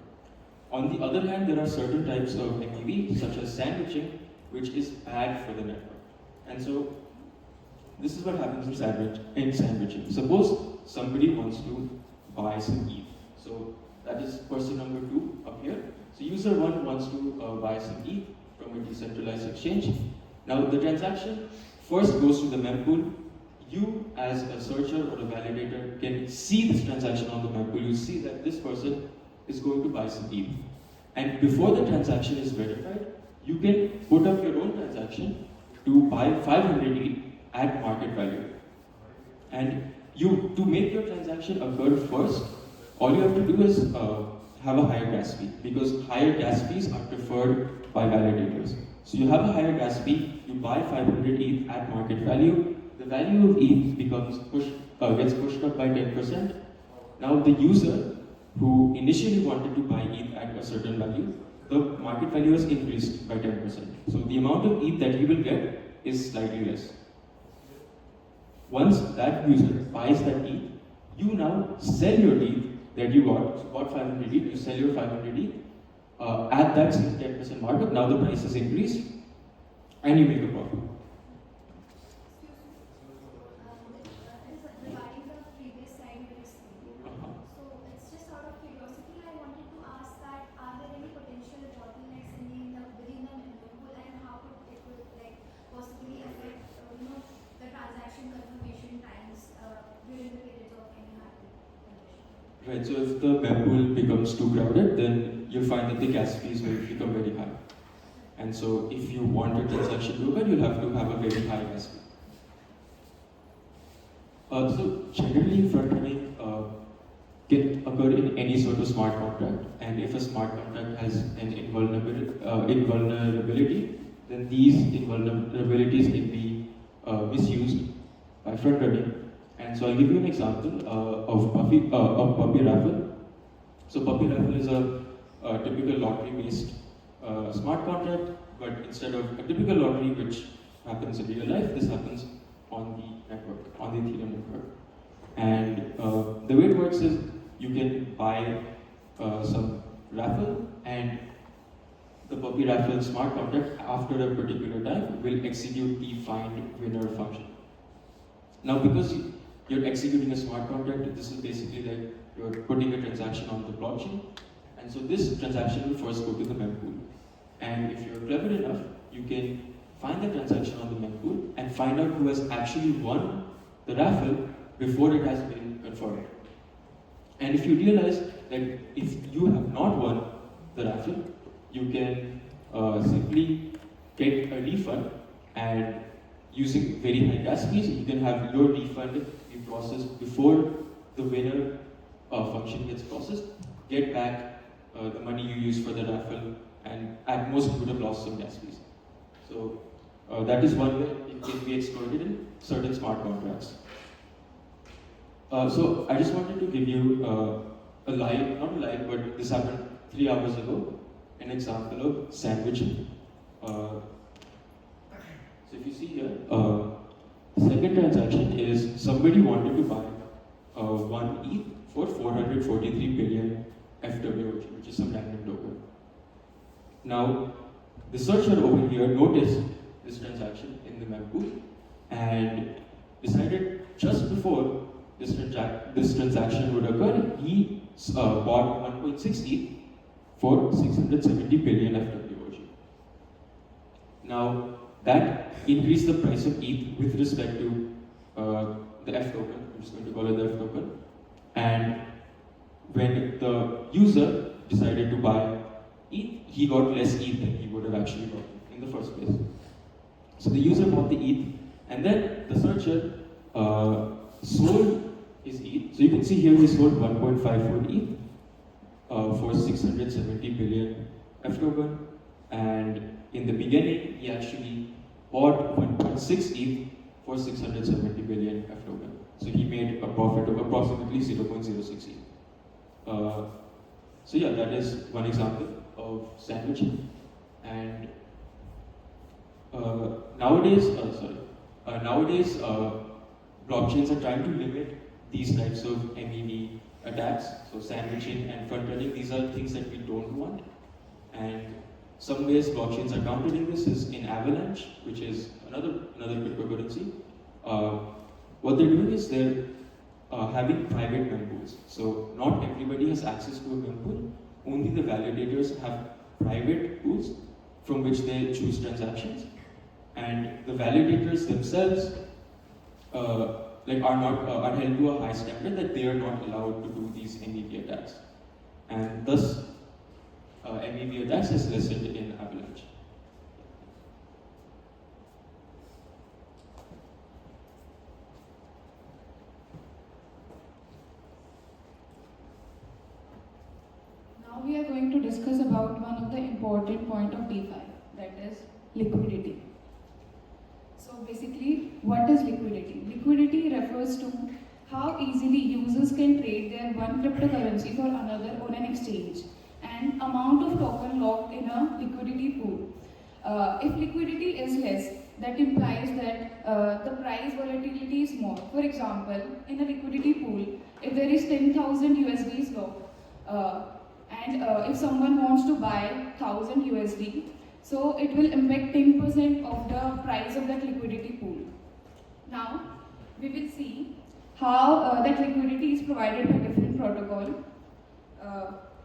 [SPEAKER 4] On the other hand, there are certain types of MEV, such as sandwiching, which is bad for the network. And so, this is what happens in sandwiching. Suppose somebody wants to buy some ETH. So that is person number 2 up here. So user 1 wants to buy some ETH from a decentralized exchange. Now the transaction first goes to the mempool. You as a searcher or a validator can see this transaction on the mempool. You see that this person is going to buy some ETH. And before the transaction is verified, you can put up your own transaction to buy 500 ETH at market value. And to make your transaction occur first, all you have to do is have a higher gas fee, because higher gas fees are preferred by validators. So you have a higher gas fee, you buy 500 ETH at market value, the value of ETH gets pushed up by 10%. Now the user who initially wanted to buy ETH at a certain value, the market value has increased by 10%. So the amount of ETH that he will get is slightly less. Once that user buys that ETH, you now sell your ETH that you bought 500 ETH, you sell your 500 ETH at that same 10% markup. Now the price is increased and you make a profit.
[SPEAKER 5] Regarding the previous slide you explained, so it's just out of curiosity, I wanted to ask that are there any potential bottlenecks within the mempool, and how it would possibly affect the transaction confirmation times during the periods of any market condition?
[SPEAKER 4] Right, so if the mempool becomes too crowded, then you'll find that the gas fees will become very high. And so if you want your transaction to occur, you'll have to have a very high gas fee. So generally, front-running can occur in any sort of smart contract, and if a smart contract has an invulnerability, then these invulnerabilities can be misused by front running. And so I'll give you an example of Puppy Raffle. So Puppy Raffle is a typical lottery-based smart contract, but instead of a typical lottery which happens in real life, this happens on the network, on the Ethereum network. And the way it works is you can buy some raffle, and the Puppy Raffle smart contract after a particular time will execute the find winner function. Now, because you're executing a smart contract, this is basically like you're putting a transaction on the blockchain, and so this transaction will first go to the mempool. And if you're clever enough, you can find the transaction on the mempool and find out who has actually won the raffle before it has been confirmed. And if you realize that if you have not won the raffle, you can simply get a refund, and using very high gas fees, you can have your refund be processed before the winner function gets processed, get back the money you used for the raffle, and at most you would have lost some gas fees. So that is one way it can be exploited in certain smart contracts. So I just wanted to give you not a live, but this happened 3 hours ago, an example of sandwiching. So if you see here, the second transaction is somebody wanted to buy 1 ETH for 443 billion FWOG, which is some random token. Now, the searcher over here noticed this transaction in the mempool and decided just before this transaction would occur, he bought 1.6 ETH for 670 billion FWOG. Now, that increased the price of ETH with respect to the F token. I'm just going to call it the F token. And when the user decided to buy ETH, he got less ETH than he would have actually gotten in the first place. So the user bought the ETH, and then the searcher sold his ETH. So you can see here he sold 1.54 ETH for 670 billion F token, and in the beginning he actually bought 1.6 ETH for 670 billion F token. So he made a profit of approximately 0.06 ETH. So yeah, that is one example of sandwiching. And nowadays, blockchains are trying to limit these types of MEV attacks. So sandwiching and front running, these are things that we don't want. And some ways blockchains are countering this is in Avalanche, which is another cryptocurrency. What they're doing is they're having private mempools. So not everybody has access to a mempool. Only the validators have private pools from which they choose transactions, and the validators themselves are held to a high standard that they are not allowed to do these MEV attacks, and thus MEV attacks is listed in Avalanche.
[SPEAKER 6] Now we are going to discuss about one of the important point of DeFi, that is liquidity. So basically, what is liquidity? Liquidity refers to how easily users can trade their one cryptocurrency for another on an exchange, and amount of token locked in a liquidity pool. If liquidity is less, that implies that the price volatility is more. For example, in a liquidity pool, if there is 10,000 USDs locked, and if someone wants to buy 1000 USD, so it will impact 10% of the price of that liquidity pool. Now, we will see how that liquidity is provided by different protocol.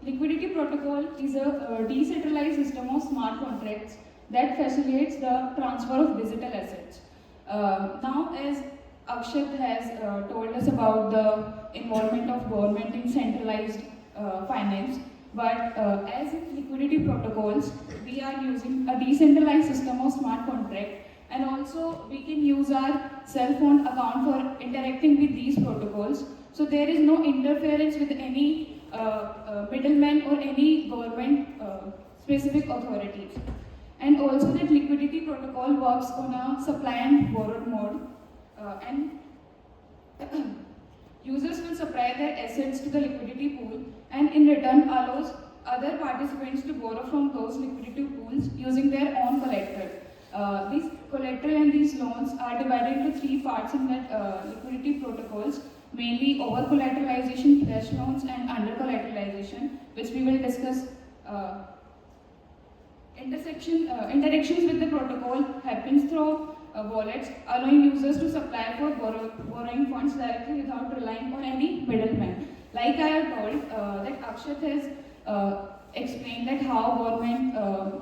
[SPEAKER 6] Liquidity protocol is a decentralized system of smart contracts that facilitates the transfer of digital assets. Now, as Akshat has told us about the involvement of government in centralized finance, but as in liquidity protocols, we are using a decentralized system of smart contract, and also we can use our cell phone account for interacting with these protocols. So there is no interference with any middleman or any government specific authorities. And also that liquidity protocol works on a supply and borrow mode, and users will supply their assets to the liquidity pool and in return allows other participants to borrow from those liquidity pools using their own collateral. These collateral and these loans are divided into three parts in that liquidity protocols, mainly over collateralization, fresh loans, and under collateralization, which we will discuss. Interactions with the protocol happens through wallets, allowing users to supply for borrowing funds directly without relying on any middleman. Like I have told, that Akshat has explained that how government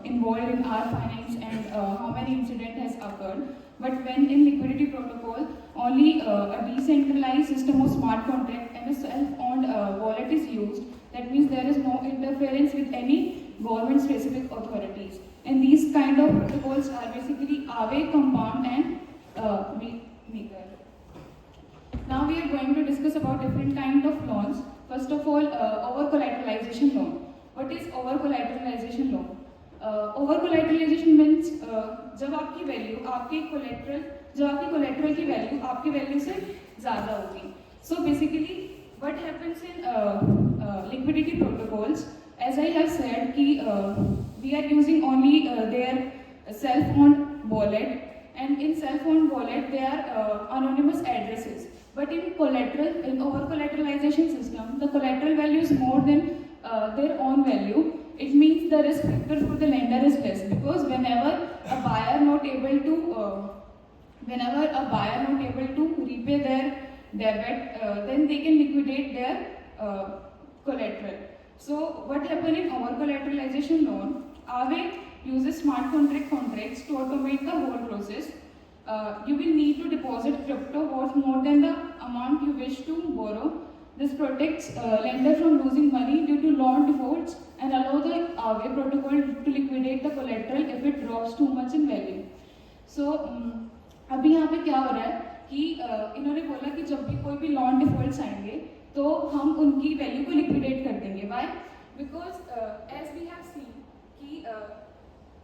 [SPEAKER 6] involved in our finance and how many incident has occurred. But when in liquidity protocol, only a decentralized system of smart contract and a self-owned wallet is used. That means there is no interference with any government-specific authorities. And these kind of protocols are basically Aave, Compound, and Maker. Now we are going to discuss about different kind of loans. First of all, over-collateralization loan. What is over-collateralization loan? Over-collateralization means जब आपकी value आपके collateral जब आपकी collateral की value आपकी value से ज़्यादा होगी. So basically, what happens in liquidity protocols? As I have said, we are using only their self-owned wallet, and in self-owned wallet there are anonymous addresses. But in over-collateralization system, the collateral value is more than their own value. It means the risk factor for the lender is less, because whenever a buyer not able to repay their debit, then they can liquidate their collateral. So what happens in over-collateralization loan? Aave uses smart contracts to automate the whole process. You will need to deposit crypto worth more than the amount you wish to borrow. This protects lender from losing money due to loan defaults and allow the Aave protocol to liquidate the collateral if it drops too much in value. So अभी यहाँ पे क्या हो रहा है कि इन्होंने बोला कि जब भी कोई भी loan defaults आएंगे तो हम उनकी वैल्यू को लिक्विडेट कर देंगे. Why? Because as we have seen कि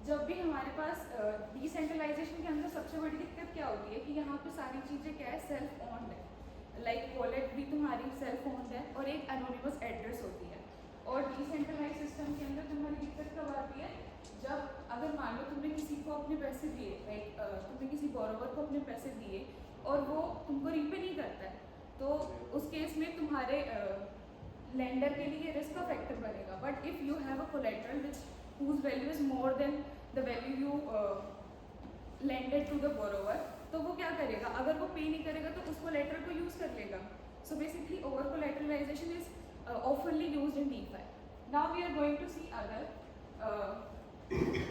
[SPEAKER 6] जब भी हमारे पास डिसेंट्रलाइजेशन के अंदर सबसे बड़ी दिक्कत क्या होती है कि यहाँ पे सारी चीज़ें क्या है, सेल्फ ओन्ड है. लाइक वॉलेट भी तुम्हारी सेल्फ ओन्ड है और एक एनोनिमस एड्रेस होती है. और डिसेंट्रलाइज सिस्टम के अंदर तुम्हारी दिक्कत कब आती है, जब अगर मान लो तुमने किसी को अपने पैसे दिए, लाइक तुमने किसी बोरोवर को अपने पैसे दिए और वो तुमको रीपे नहीं करता है, तो उस केस में तुम्हारे लेंडर के लिए रिस्क का फैक्टर बनेगा. But if you have a collateral which whose value is more than the value you lended to the borrower, तो वो क्या करेगा, अगर वो पे नहीं करेगा तो उस कोलेट्रल को यूज़ कर लेगा. So basically over collateralization is oftenly used in DeFi. Now we are going to see other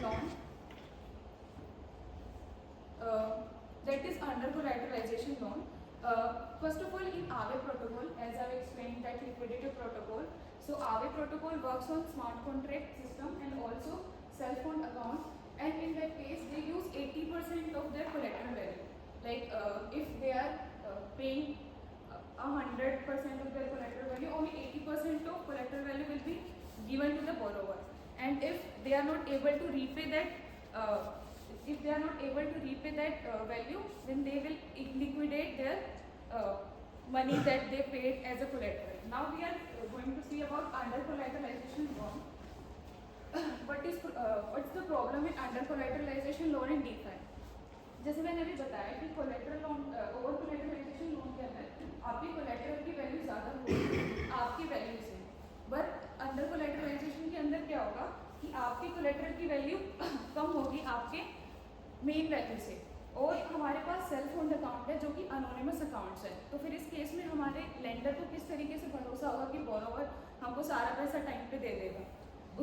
[SPEAKER 6] loan that is under collateralization loan. First of all, in Aave protocol, as I have explained that liquidity protocol, so Aave protocol works on smart contract system and also self-owned account, and in that case they use 80% of their collateral value. Like if they are paying 100% of their collateral value, only 80% of collateral value will be given to the borrower. And if they are not able to repay that, value, then they will liquidate their money that they paid as a collateral. Now we are going to see about under collateralization loan. What's the problem in under collateralization loan in DeFi? जैसे मैंने अभी बताया कि collateral loan, over कोलेटरलाइजेशन loan के अंदर आपकी collateral की value ज़्यादा होगी आपकी वैल्यू से. बट अंडर कोलेटरलाइजेशन के अंदर क्या होगा कि आपकी कोलेट्रल की वैल्यू कम होगी आपके मेन वैल्यू से. और हमारे पास सेल्फ ओन्ड अकाउंट है जो कि अनोनिमस अकाउंट्स है. तो फिर इस केस में हमारे लेंडर को किस तरीके से भरोसा होगा कि बोरोवर हमको सारा पैसा टाइम पे दे देगा.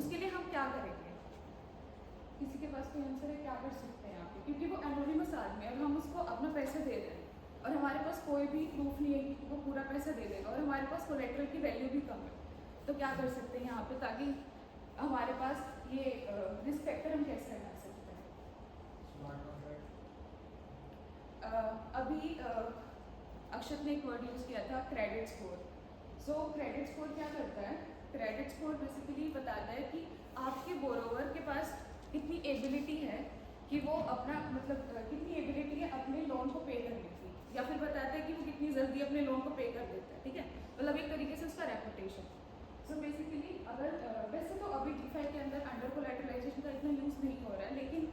[SPEAKER 6] उसके लिए हम क्या करेंगे? किसी के पास कोई आंसर है? क्या कर सकते हैं आप? क्योंकि वो एनोनिमस आदमी है और हम उसको अपना पैसा दे रहे हैं और हमारे पास कोई भी प्रूफ नहीं है कि वो पूरा पैसा दे देगा और हमारे पास कोलेट्रल की वैल्यू भी कम है. तो क्या कर सकते हैं यहाँ पे, ताकि हमारे पास ये रिस्क फैक्टर हम कैसे हटा सकते हैं? अभी अक्षत ने एक वर्ड यूज़ किया था क्रेडिट स्कोर. सो क्रेडिट स्कोर क्या करता है? क्रेडिट स्कोर बेसिकली बताता है कि आपके बोरोवर के पास कितनी एबिलिटी है कि वो अपना कितनी एबिलिटी है अपने लोन को पे करने की, या फिर बताता है कि वो कितनी जल्दी अपने लोन को पे कर देता है. ठीक है, मतलब एक तरीके से उसका रेपुटेशन. सो बेसिकली अगर वैसे तो अभी DeFi के अंदर अंडर कोलैटरलाइजेशन का इतना यूज़ नहीं हो रहा है, लेकिन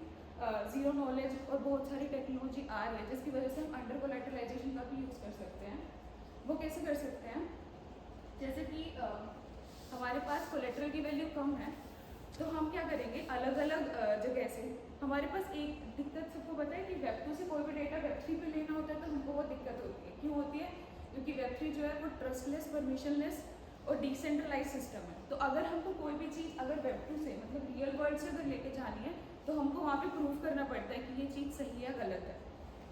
[SPEAKER 6] ज़ीरो नॉलेज और बहुत सारी टेक्नोलॉजी आ रही है जिसकी वजह से हम अंडर कोलैटरलाइजेशन का भी यूज़ कर सकते हैं. वो कैसे कर सकते हैं? जैसे कि हमारे पास कोलेट्रल की वैल्यू कम है, तो हम क्या करेंगे, अलग अलग जगह से हमारे पास एक दिक्कत सबको पता है कि Web2 से कोई भी डेटा Web3 पे लेना होता है तो हमको बहुत दिक्कत होती है. क्यों होती है? क्योंकि Web3 जो है वो ट्रस्टलेस, परमिशनलेस और डिसेंट्रलाइज सिस्टम है. तो अगर हमको कोई भी चीज़ अगर Web2 से मतलब रियल वर्ल्ड से अगर लेके जानी है तो हमको वहाँ पे प्रूव करना पड़ता है कि ये चीज़ सही है गलत है.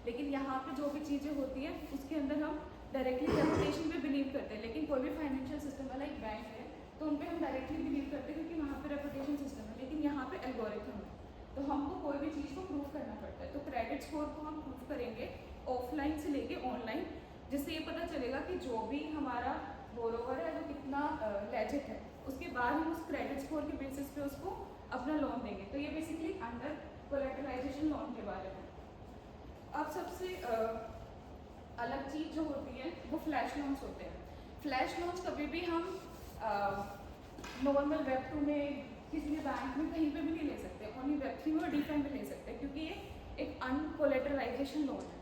[SPEAKER 6] लेकिन यहाँ पे जो भी चीज़ें होती हैं उसके अंदर हम डायरेक्टली रेपुटेशन पे बिलीव करते हैं. लेकिन कोई भी फाइनेंशियल सिस्टम वाला एक बैंक है तो उन पर हम डायरेक्टली बिलीव करते हैं क्योंकि वहाँ पे रेपुटेशन सिस्टम है. लेकिन यहाँ पे एल्गोरिथम है तो हमको कोई भी चीज़ को प्रूव करना पड़ता है. तो क्रेडिट स्कोर को हम प्रूव करेंगे ऑफलाइन से लेके ऑनलाइन, जिससे ये पता चलेगा कि जो भी हमारा बोरोवर है वो कितना लेजिट है. उसके बाद हम उस क्रेडिट स्कोर के बेसिस पे उसको अपना लोन देंगे. तो ये बेसिकली अंडर कोलैटरलाइजेशन लोन के बारे में. अब सबसे अलग चीज़ जो होती है वो फ्लैश लोन्स होते हैं. फ्लैश लोन्स कभी भी हम नॉर्मल Web2 में किसी भी बैंक में कहीं पे भी नहीं ले सकते, ओनली Web3 में और DeFi में ले सकते हैं क्योंकि ये एक अनकोलैटरलाइजेशन लोन है.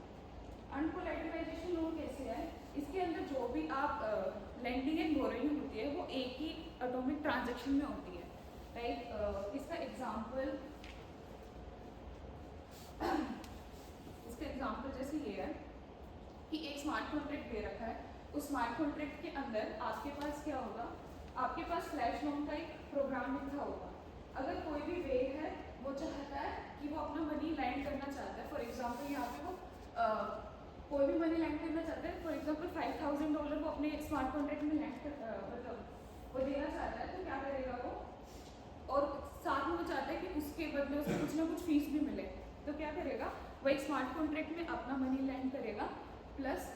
[SPEAKER 6] अनकोलैटरलाइजेशन लोन कैसे है? इसके अंदर जो भी आप लेंडिंग एंड बोरोइंग होती है वो एक ही एटॉमिक ट्रांजैक्शन में होती है. लाइक इसका एग्जाम्पल जैसे ये है कि एक स्मार्ट कॉन्ट्रैक्ट दे रखा है. उस स्मार्ट कॉन्ट्रैक्ट के अंदर आपके पास क्या होगा? आपके पास फ्लैश लोन का एक प्रोग्राम लिखा होगा. अगर कोई भी वे है वो चाहता है कि वो अपना मनी लैंड करना चाहता है, फॉर एग्जांपल यहाँ पे वो कोई भी मनी लैंड करना चाहता है, फॉर एग्जांपल $5,000 वो अपने स्मार्ट कॉन्ट्रैक्ट में लैंड मतलब वो देना चाहता है, तो क्या करेगा वो? और साथ में वो चाहता है कि उसके बदले उसको कुछ ना कुछ फीस भी मिले. तो क्या करेगा? वो एक स्मार्ट कॉन्ट्रैक्ट में अपना मनी लैंड करेगा प्लस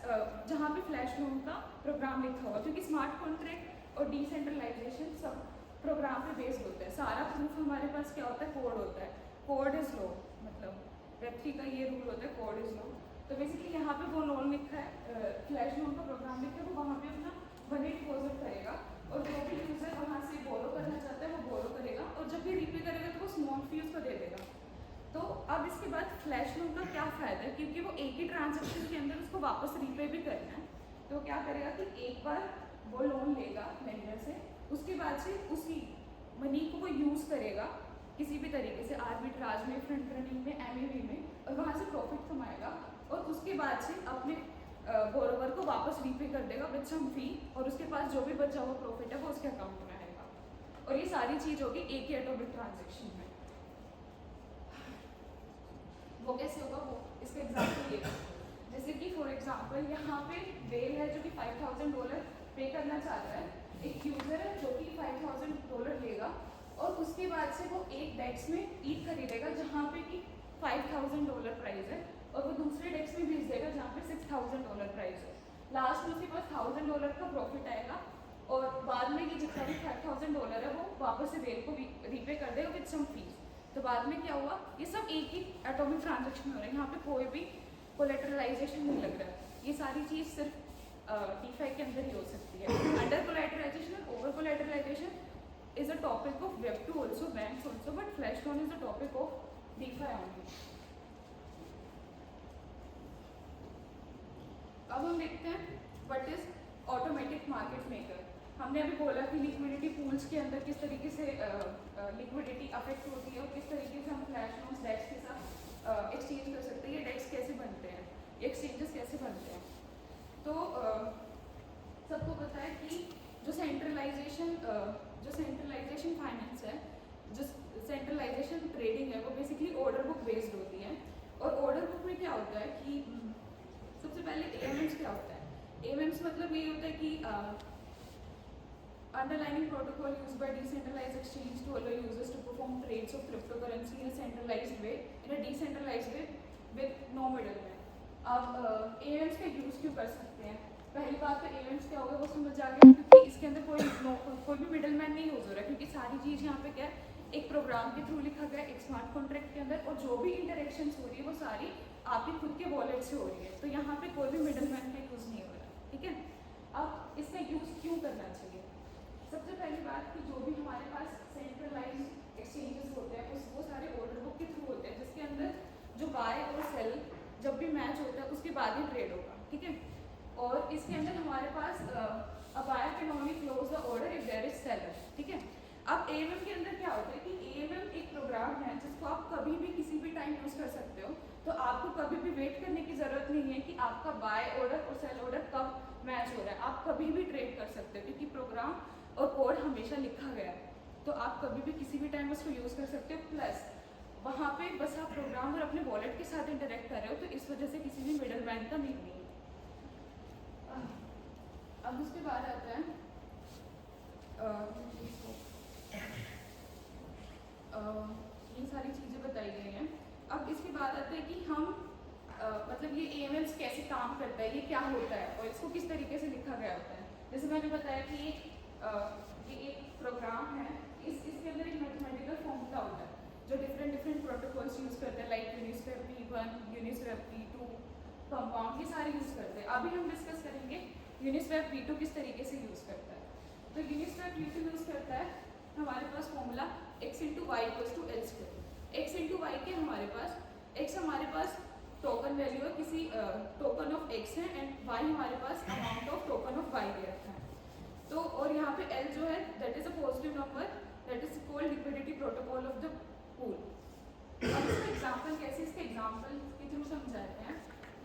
[SPEAKER 6] जहाँ पे फ्लैश लोन का प्रोग्राम लिखा होगा. क्योंकि स्मार्ट कॉन्ट्रैक्ट और डिसेंट्रलाइजेशन सब प्रोग्राम पे बेस्ड होता है. सारा प्रूफ हमारे पास क्या होता है? कोड होता है. कोड इज लॉ, मतलब Web3 का ये रूल होता है, कोड इज लॉ. तो बेसिकली यहाँ पे वो लोन लिखा है, फ्लैश लोन का प्रोग्राम लिखा है, वो वहाँ पे अपना मनी डिपॉजिट करेगा और जो भी यूजर वहाँ से बोरो करना चाहता है वो बोरो करेगा और जब भी रीपे करेगा तो वो स्मॉल फी उसको दे देगा. तो अब इसके बाद फ्लैश लोन का क्या फ़ायदा है? क्योंकि वो एक ही ट्रांजेक्शन के अंदर उसको वापस रीपे भी करना है. तो क्या करेगा कि एक बार वो लोन लेगा लेंडर से, उसके बाद से उसी मनी को वो यूज़ करेगा किसी भी तरीके से, आर्बिट्राज में, फ्रंट रनिंग में, MEV में, और वहाँ से प्रॉफिट कमाएगा और उसके बाद से अपने बोरोवर को वापस रीपे कर देगा विद सम फी, और उसके पास जो भी बचा हुआ प्रॉफिट है वो उसके अकाउंट में आएगा. और ये सारी चीज़ होगी एक ही एटॉमिक ट्रांजेक्शन में. वो कैसे होगा? वो इसका एग्जाम्पल ये है, जैसे कि फॉर एग्जाम्पल यहाँ पे वेल है जो कि $5,000 पे करना चाहता है. एक यूज़र है जो कि $5,000 लेगा और उसके बाद से वो एक डेक्स में ईथ खरीदेगा जहाँ पे कि $5,000 प्राइस है, और वो दूसरे डेक्स में भेज देगा जहाँ पे $6,000 प्राइस है. लास्ट में उसके पास $1,000 का प्रॉफिट आएगा और बाद में ये जितना भी $5,000 है वो वापस से वेल को रीपे कर देगा विद सम फीस. तो बाद में क्या हुआ? ये सब एक ही एटॉमिक ट्रांजैक्शन हो रहा है, यहाँ पे कोई भी कोलैटरलाइजेशन नहीं लग रहा है. ये सारी चीज़ सिर्फ DeFi के अंदर ही हो सकती है. अंडर कोलैटरलाइजेशन और over कोलैटरलाइजेशन is a topic of Web2 also, banks also, but flash loan is a topic of DeFi only. अब हम देखते हैं what is automatic market maker. हमने अभी बोला कि लिक्विडिटी पूल्स के अंदर किस तरीके से लिक्विडिटी अफेक्ट होती है और किस तरीके से हम फ्लैश लोन्स डेक्स के साथ एक्सचेंज कर सकते हैं. ये डेक्स कैसे बनते हैं, एक्सचेंजेस कैसे बनते हैं? तो सबको पता है कि जो सेंट्रलाइजेशन फाइनेंस है, जो सेंट्रलाइजेशन ट्रेडिंग है, वो बेसिकली ऑर्डर बुक बेस्ड होती है. और ऑर्डर बुक में क्या होता है कि सबसे पहले AMMs क्या होता है? AMMs मतलब ये होता है कि underlying protocol used by decentralized exchange to allow users to perform trades of cryptocurrency in a centralized way, in a decentralized way with no middleman. अब एएमएम्स का यूज़ क्यों कर सकते हैं? पहली बात तो एएमएम्स क्या होगा वो समझ आ गया, क्योंकि इसके अंदर कोई भी मिडल मैन नहीं यूज़ हो रहा है, क्योंकि सारी चीज़ यहाँ पे क्या है, एक प्रोग्राम के थ्रू लिखा गया एक स्मार्ट कॉन्ट्रैक्ट के अंदर, और जो भी इंटरेक्शंस हो रही है वो सारी आपके खुद के वॉलेट से हो रही है, तो यहाँ पे कोई भी मिडल मैन का यूज़ नहीं हो रहा है, ठीक है। अब इसका यूज़ क्यों करना चाहिए? सबसे पहली बात कि जो भी हमारे पास सेंट्रलाइज एक्सचेंजेस होते हैं वो सारे ऑर्डर बुक के थ्रू होते हैं, जिसके अंदर जो बाय और सेल जब भी मैच होता है उसके बाद ही ट्रेड होगा, ठीक है। और इसके अंदर हमारे पास a buyer can only close the order if there is seller, ठीक है। अब एएमएम के अंदर क्या होता है कि एएमएम एक प्रोग्राम है जिसको आप कभी भी किसी भी टाइम यूज़ कर सकते हो, तो आपको कभी भी वेट करने की ज़रूरत नहीं है कि आपका बाय ऑर्डर और सेल ऑर्डर कब मैच हो रहा है, आप कभी भी ट्रेड कर सकते हो, क्योंकि प्रोग्राम और कोड हमेशा लिखा गया है, तो आप कभी भी किसी भी टाइम उसको यूज़ कर सकते हो। प्लस वहाँ पे बस आप प्रोग्राम और अपने वॉलेट के साथ इंटरेक्ट कर रहे हो, तो इस वजह से किसी भी मिडल मैन का नीड नहीं है। अब उसके बाद आता है ये सारी चीज़ें बताई गई हैं। अब इसके बाद आता है कि हम मतलब ये एएमएम्स कैसे काम करता है, ये क्या होता है और इसको किस तरीके से लिखा गया होता है। जैसे मैंने बताया कि ये एक प्रोग्राम है, इसके अंदर एक मैथमेटिकल फॉर्मूला होता है जो डिफरेंट प्रोटोकॉल्स यूज़ करते हैं, like Uniswap P1, Uniswap P2, compound, ये सारे यूज़ करते हैं। अभी हम डिस्कस करेंगे यूनिस्वैप P2 किस तरीके से यूज़ करता है। तो यूनिस्वैप P2 यूज़ करता है, हमारे पास formula x into y equals to L square. X into y के हमारे पास x हमारे पास टोकन वैल्यू है, किसी टोकन ऑफ x है, एंड y हमारे पास amount of token of y दे रखा है। तो और यहाँ पे L जो है that is a positive number, that is called liquidity protocol of the pool. अब इसका एग्जांपल कैसे, इसके एग्जांपल के थ्रू समझाते हैं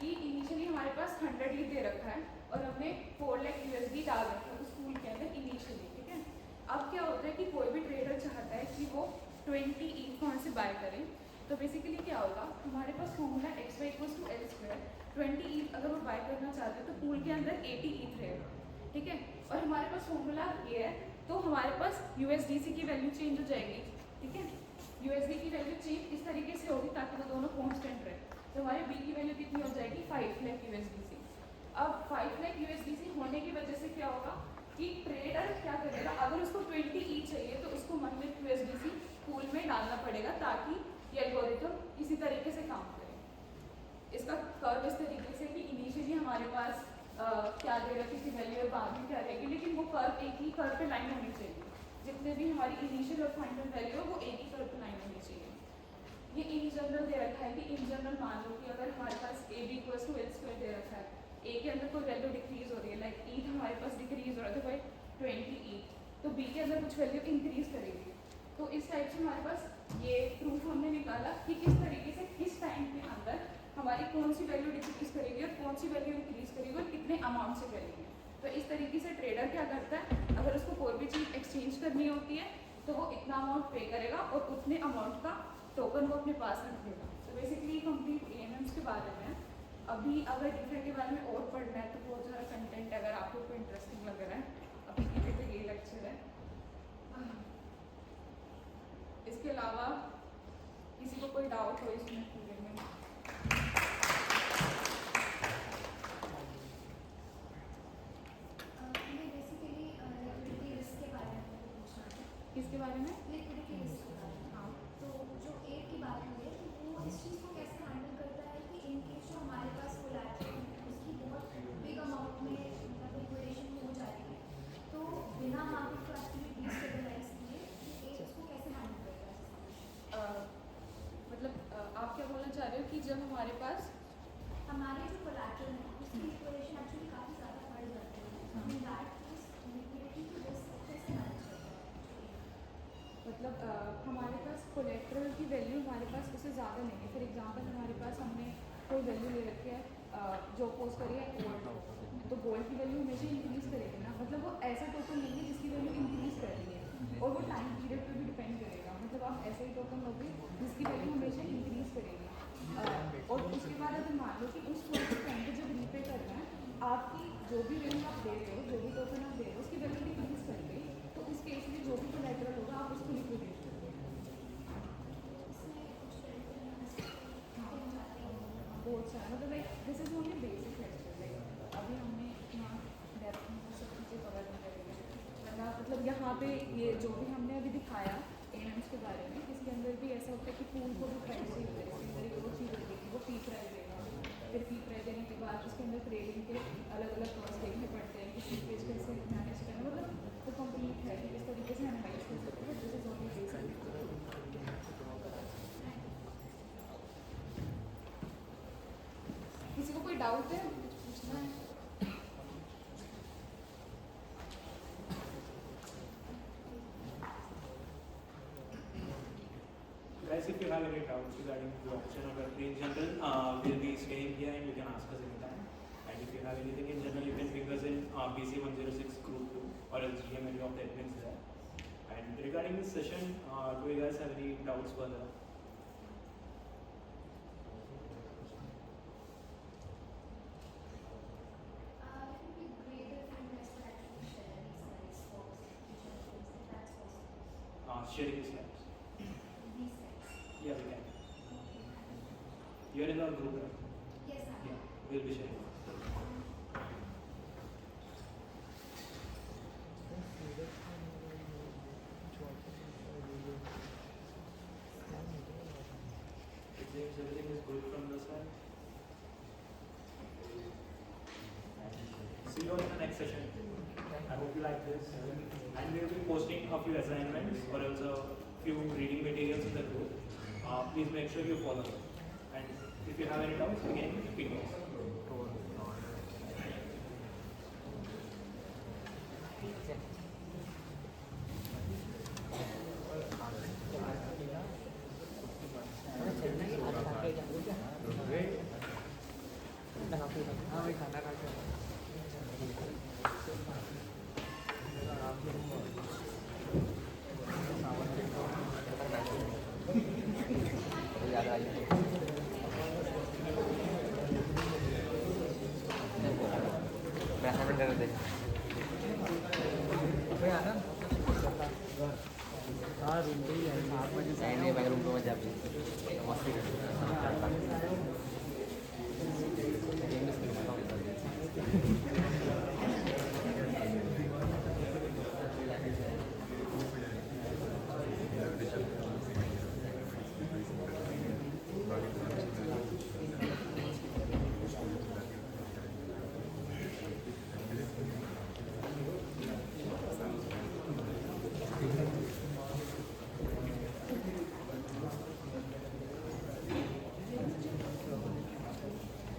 [SPEAKER 6] कि इनिशियली हमारे पास 100 ETH दे रखा है और हमने 4 लाख USD डाल रखा है उस पूल के अंदर इनिशियली, ठीक है। अब क्या होता है कि कोई भी ट्रेडर चाहता है कि वो 20 ETH कहाँ से बाय करें, तो बेसिकली क्या होगा, हमारे पास formula xy equals to L square. 20 ETH अगर वो बाय करना चाहते हैं तो पूल के अंदर 80 ETH रहेगा, ठीक है। और हमारे पास फॉर्मूला ये है, तो हमारे पास USDC की वैल्यू चेंज हो जाएगी, ठीक है। USD की वैल्यू चेंज इस तरीके से होगी ताकि वो दोनों कांस्टेंट रहे, तो हमारे B की वैल्यू कितनी हो जाएगी 5 लाख USDC। अब 5 लाख USDC होने की वजह से क्या होगा कि ट्रेडर क्या करेगा, अगर उसको 20 ETH चाहिए तो उसको 1 लाख USDC पूल में डालना पड़ेगा ताकि ये एल्गोरिथम इसी तरीके से काम करे। इसका कर्व इस तरीके से कि इनिशियली हमारे पास क्या देगा किसी वैल्यू और बाद में क्या रहेगी, लेकिन वो कर्व एक ही कर्व पे लाइन होनी चाहिए, जितने भी हमारी इनिशियल और फाइनल वैल्यू है वो एक ही कर्व पे लाइन होनी चाहिए। ये इन जनरल दे रखा है कि इन जनरल मान लो कि अगर हमारे पास AB equals to L square दे रखा है, A के अंदर कोई वैल्यू डिक्रीज हो रही है, लाइक ETH हमारे पास डिक्रीज हो रहा था भाई 20 ETH, तो B के अंदर कुछ वैल्यू इंक्रीज करेगी। तो इस टाइप से हमारे पास ये प्रूफ हमने निकाला कि किस तरीके से किस टाइम के अंदर हमारी कौन सी वैल्यू डिक्रीज करेगी और कौन सी वैल्यू इंक्रीज करेगी और कितने अमाउंट से करेगी। तो इस तरीके से ट्रेडर क्या करता है, अगर उसको कोई भी चीज़ एक्सचेंज करनी होती है तो वो इतना अमाउंट पे करेगा और उतने अमाउंट का टोकन वो अपने पास रख देगा। तो बेसिकली कंप्लीट एएमएम्स के बारे में। अभी अगर डिफरेंट के बारे में और पढ़ना है तो बहुत सारा कंटेंट अगर आपको कोई इंटरेस्टिंग लग रहा है, अभी के तो ये लेक्चर है। इसके अलावा किसी को कोई डाउट हो इसमें पूरे में? किसके बारे में?
[SPEAKER 5] लिक्विडिटी रिस्क के बारे में। हाँ, तो जो एक की बात हुई है कि वो इस चीज़ को कैसे हैंडल करता है कि इन केस जो हमारे पास कोलैटरल उसकी बहुत बिग अमाउंट में मतलब लिक्विडेशन हो जाएगी, तो बिना मार्केट को एक्चुअली डिस्टेबलाइज किए एक उसको कैसे हैंडल करता है?
[SPEAKER 6] मतलब आप क्या बोलना चाह रहे हो कि जब हमारे पास
[SPEAKER 5] हमारे जो कोलैटरल है उसकी लिक्विडेशन एक्चुअली काफ़ी ज़्यादा बढ़ जाती है, इन दैट केस लिक्विडिटी की रिस्क कैसे मैनेज करता है?
[SPEAKER 6] मतलब हमारे पास कोलेट्रल की वैल्यू हमारे पास उससे ज़्यादा नहीं है। फॉर एग्जांपल हमारे पास हमने कोई वैल्यू ले रखी है जो पोज करिए गोल्ड, तो गोल्ड की वैल्यू हमेशा इंक्रीज करेगी ना, मतलब वो ऐसा टोकन लेंगे जिसकी वैल्यू इंक्रीज कर रही है और वो टाइम पीरियड पे भी डिपेंड करेगा। मतलब आप ऐसे ही टोकन लोगे जिसकी वैल्यू हमेशा इंक्रीज करेगी और उसके बाद अगर मान लो कि उस टोकन को जब रीपे करना है, आपकी जो भी वैल्यू आप दे रहे हो, जो भी टोकन आप दे रहे हो उसकी वैल्यू डिक्रीज कर गई, तो उस केस में जो भी कोलैटरल होगा आप उसको लिक्विडेट कर
[SPEAKER 5] इसमें कुछ
[SPEAKER 6] बहुत सारा मतलब एक this is only basic lecture, like अभी हमने इतना डेप्थ में वो सब चीज़ें कवर नहीं करेंगे, वरना मतलब यहाँ पे ये जो भी हमने अभी दिखाया एम्स के बारे में, इसके अंदर भी ऐसा होता है कि फूल को भी प्राइस चाहिए होता है, इसके अंदर एक वो चीज़ होती है कि वो फी प्राइस देगा, फिर फी प्राइस देने के बाद उसके अंदर ट्रेडिंग के अलग अलग कॉस्ट देखने पड़ते हैं कि सीपेज कैसे मैनेज करना, मतलब वो कंप्लीट है कि किस तरीके से एनालाइज कर सकते हैं, दिस इज ओनली बेसिक। किसी को कोई डाउट है, कुछ पूछना है?
[SPEAKER 7] Guys, if you have any doubts regarding the option of Web3 in general, we'll be staying here and you can ask us anytime. And if you have anything in general, you can ping us in BC106 Group 2 or else DM any of the admins there. And regarding this session, do you guys have any doubts further?
[SPEAKER 5] It would be great if you guys could actually share these slides for future reference, if that's possible.
[SPEAKER 7] Sharing the slides.
[SPEAKER 5] These slides.
[SPEAKER 7] Yeah, we can. You are in our group, right?
[SPEAKER 5] Yes, I
[SPEAKER 7] Yeah,
[SPEAKER 5] am.
[SPEAKER 7] we'll be sharing. It seems everything is good from the side. See you in the next session. I hope you like this. And we will be posting a few assignments or else a few reading materials in the group. Please make sure you follow them. And if you have any doubts, again, ping us.
[SPEAKER 8] नहीं मैं room को मजा मस्ती कर